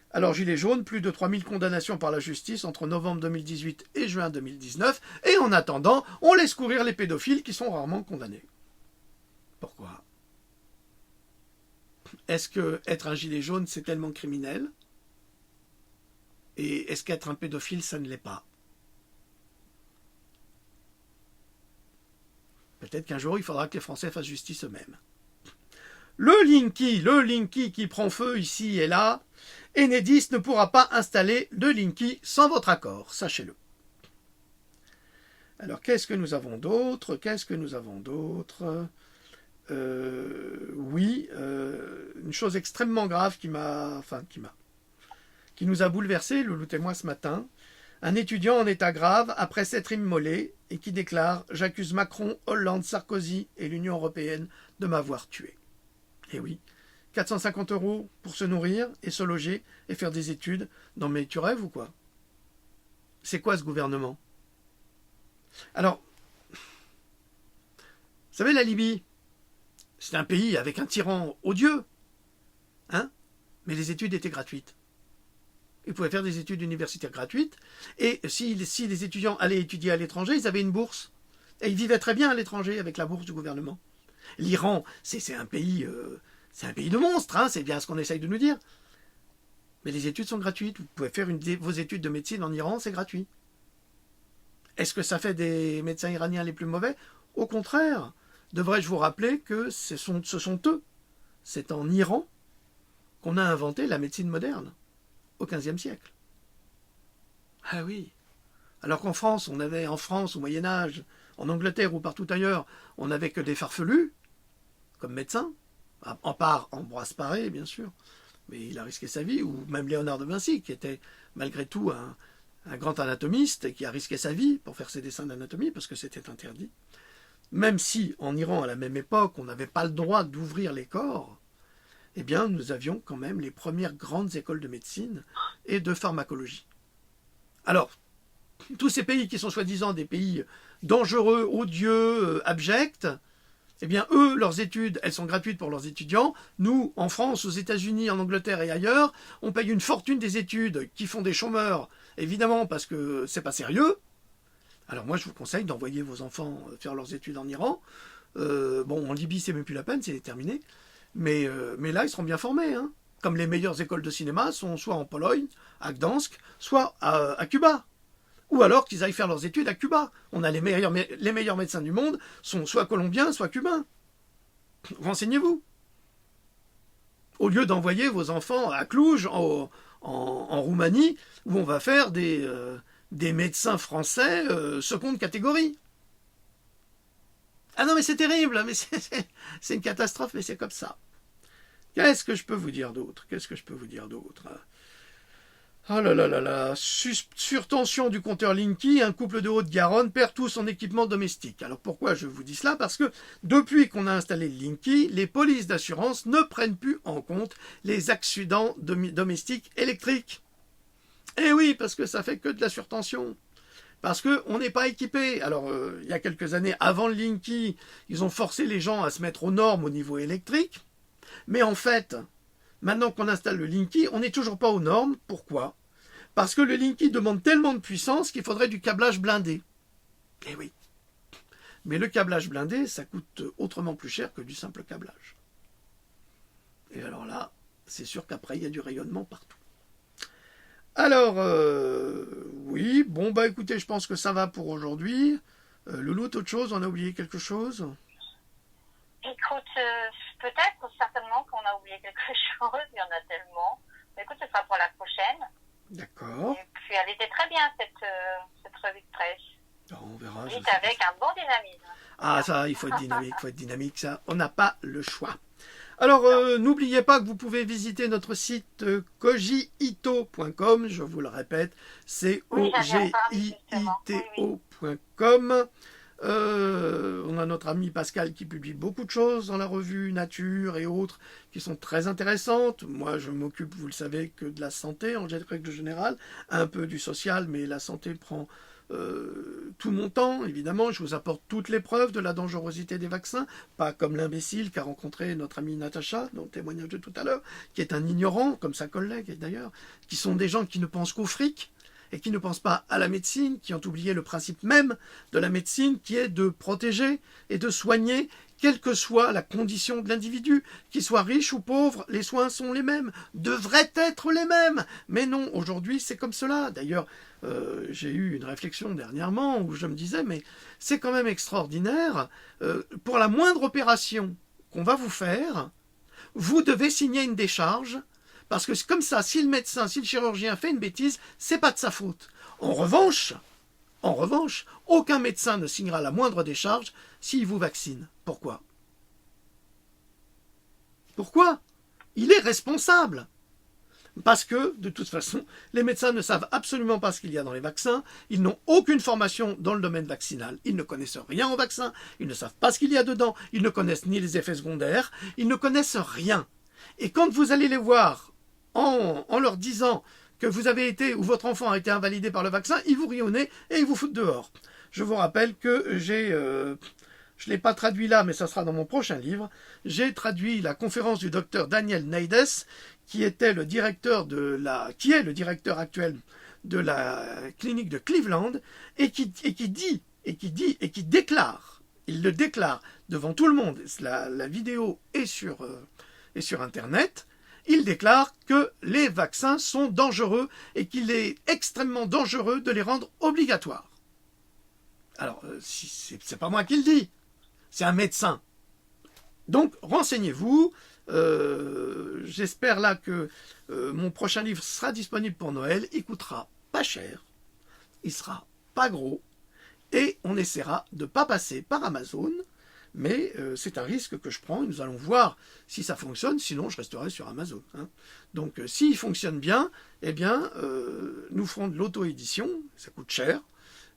Alors, Gilets jaunes, plus de 3000 condamnations par la justice entre novembre 2018 et juin 2019. Et en attendant, on laisse courir les pédophiles qui sont rarement condamnés. Pourquoi ? Est-ce que être un gilet jaune, c'est tellement criminel ? Et est-ce qu'être un pédophile, ça ne l'est pas ? Peut-être qu'un jour, il faudra que les Français fassent justice eux-mêmes. Le Linky qui prend feu ici et là, Enedis ne pourra pas installer de Linky sans votre accord, sachez-le. Alors, qu'est-ce que nous avons d'autre ? Une chose extrêmement grave qui nous a bouleversé, Loulou et moi ce matin. Un étudiant en état grave après s'être immolé et qui déclare « J'accuse Macron, Hollande, Sarkozy et l'Union européenne de m'avoir tué ». Et oui, 450 € pour se nourrir et se loger et faire des études. Non mais tu rêves ou quoi ? C'est quoi ce gouvernement ? Alors, vous savez la Libye, c'est un pays avec un tyran odieux, hein ? Mais les études étaient gratuites. Ils pouvaient faire des études universitaires gratuites, et si les étudiants allaient étudier à l'étranger, ils avaient une bourse. Et ils vivaient très bien à l'étranger avec la bourse du gouvernement. L'Iran, c'est un pays C'est un pays de monstres, hein, c'est bien ce qu'on essaye de nous dire. Mais les études sont gratuites. Vous pouvez faire vos études de médecine en Iran, c'est gratuit. Est-ce que ça fait des médecins iraniens les plus mauvais? Au contraire. Devrais-je vous rappeler que ce sont eux, c'est en Iran qu'on a inventé la médecine moderne, au XVe siècle. Ah oui. Alors qu'en France, au Moyen-Âge, en Angleterre ou partout ailleurs, on n'avait que des farfelus, comme médecins, en part Ambroise Paré, bien sûr, mais il a risqué sa vie, ou même Léonard de Vinci, qui était malgré tout un grand anatomiste, et qui a risqué sa vie pour faire ses dessins d'anatomie, parce que c'était interdit. Même si, en Iran, à la même époque, on n'avait pas le droit d'ouvrir les corps, eh bien, nous avions quand même les premières grandes écoles de médecine et de pharmacologie. Alors, tous ces pays qui sont soi-disant des pays dangereux, odieux, abjects, eh bien, eux, leurs études, elles sont gratuites pour leurs étudiants. Nous, en France, aux États-Unis, en Angleterre et ailleurs, on paye une fortune des études qui font des chômeurs, évidemment, parce que c'est pas sérieux. Alors moi, je vous conseille d'envoyer vos enfants faire leurs études en Iran. Bon, en Libye, c'est même plus la peine, c'est terminé. Mais là, ils seront bien formés, hein. Comme les meilleures écoles de cinéma sont soit en Pologne, à Gdansk, soit à Cuba. Ou alors qu'ils aillent faire leurs études à Cuba. On a les meilleurs médecins du monde sont soit colombiens, soit cubains. Renseignez-vous. Au lieu d'envoyer vos enfants à Cluj, en Roumanie, où on va faire des médecins français seconde catégorie. Ah non, mais c'est terrible, mais c'est une catastrophe, mais c'est comme ça. Qu'est-ce que je peux vous dire d'autre? Oh là là là là, surtension du compteur Linky, un couple de Haute-Garonne perd tout son équipement domestique. Alors pourquoi je vous dis cela? Parce que depuis qu'on a installé le Linky, les polices d'assurance ne prennent plus en compte les accidents domestiques électriques. Eh oui, parce que ça fait que de la surtension. Parce qu'on n'est pas équipé. Alors, il y a quelques années, avant le Linky, ils ont forcé les gens à se mettre aux normes au niveau électrique. Mais en fait, maintenant qu'on installe le Linky, on n'est toujours pas aux normes. Pourquoi? Parce que le Linky demande tellement de puissance qu'il faudrait du câblage blindé. Eh oui. Mais le câblage blindé, ça coûte autrement plus cher que du simple câblage. Et alors là, c'est sûr qu'après, il y a du rayonnement partout. Alors, oui, bon, bah écoutez, je pense que ça va pour aujourd'hui. Loulou, autre chose? On a oublié quelque chose? Écoute, peut-être, certainement qu'on a oublié quelque chose, il y en a tellement. Mais écoute, ce sera pour la prochaine. D'accord. Et puis, elle était très bien, cette revue de presse. On verra. Vite avec un bon dynamisme. Ah, ça, il faut être dynamique, ça. On n'a pas le choix. Alors, n'oubliez pas que vous pouvez visiter notre site kojito.com, je vous le répète, c'est kojito.com. On a notre ami Pascal qui publie beaucoup de choses dans la revue Nature et autres qui sont très intéressantes. Moi, je m'occupe, vous le savez, que de la santé en règle générale, un peu du social, mais la santé prend tout mon temps, évidemment. Je vous apporte toutes les preuves de la dangerosité des vaccins, pas comme l'imbécile qu'a rencontré notre amie Natacha, dans le témoignage de tout à l'heure, qui est un ignorant, comme sa collègue d'ailleurs, qui sont des gens qui ne pensent qu'au fric, et qui ne pensent pas à la médecine, qui ont oublié le principe même de la médecine, qui est de protéger et de soigner, quelle que soit la condition de l'individu, qu'il soit riche ou pauvre, les soins sont les mêmes, devraient être les mêmes. Mais non, aujourd'hui c'est comme cela. D'ailleurs, j'ai eu une réflexion dernièrement où je me disais, mais c'est quand même extraordinaire, pour la moindre opération qu'on va vous faire, vous devez signer une décharge. Parce que c'est comme ça, si le médecin, si le chirurgien fait une bêtise, c'est pas de sa faute. En revanche, aucun médecin ne signera la moindre décharge s'il vous vaccine. Pourquoi? Pourquoi? Il est responsable. Parce que, de toute façon, les médecins ne savent absolument pas ce qu'il y a dans les vaccins, ils n'ont aucune formation dans le domaine vaccinal, ils ne connaissent rien au vaccin, ils ne savent pas ce qu'il y a dedans, ils ne connaissent ni les effets secondaires, ils ne connaissent rien. Et quand vous allez les voir en leur disant que vous avez été ou votre enfant a été invalidé par le vaccin, ils vous rient au nez et ils vous foutent dehors. Je vous rappelle que je ne l'ai pas traduit là, mais ça sera dans mon prochain livre. J'ai traduit la conférence du docteur Daniel Naides, qui est le directeur actuel de la clinique de Cleveland, et qui déclare, il le déclare devant tout le monde. La vidéo est sur et sur Internet, il déclare que les vaccins sont dangereux et qu'il est extrêmement dangereux de les rendre obligatoires. Alors, c'est pas moi qui le dis, c'est un médecin. Donc, renseignez-vous. J'espère là que mon prochain livre sera disponible pour Noël. Il coûtera pas cher, il sera pas gros, et on essaiera de ne pas passer par Amazon. Mais c'est un risque que je prends. Nous allons voir si ça fonctionne. Sinon, je resterai sur Amazon. Hein. Donc, s'il fonctionne bien, eh bien, nous ferons de l'auto-édition. Ça coûte cher.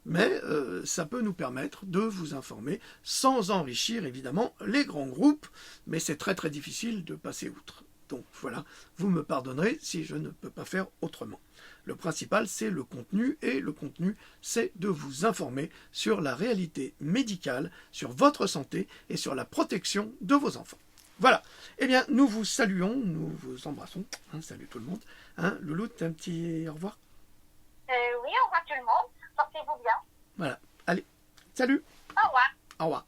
Mais ça peut nous permettre de vous informer sans enrichir, évidemment, les grands groupes. Mais c'est très, très difficile de passer outre. Donc, voilà. Vous me pardonnerez si je ne peux pas faire autrement. Le principal, c'est le contenu, et le contenu, c'est de vous informer sur la réalité médicale, sur votre santé et sur la protection de vos enfants. Voilà. Eh bien, nous vous saluons, nous vous embrassons. Hein, salut tout le monde. Hein, Loulou, un petit au revoir. Oui, au revoir tout le monde. Portez-vous bien. Voilà. Allez, salut. Au revoir. Au revoir.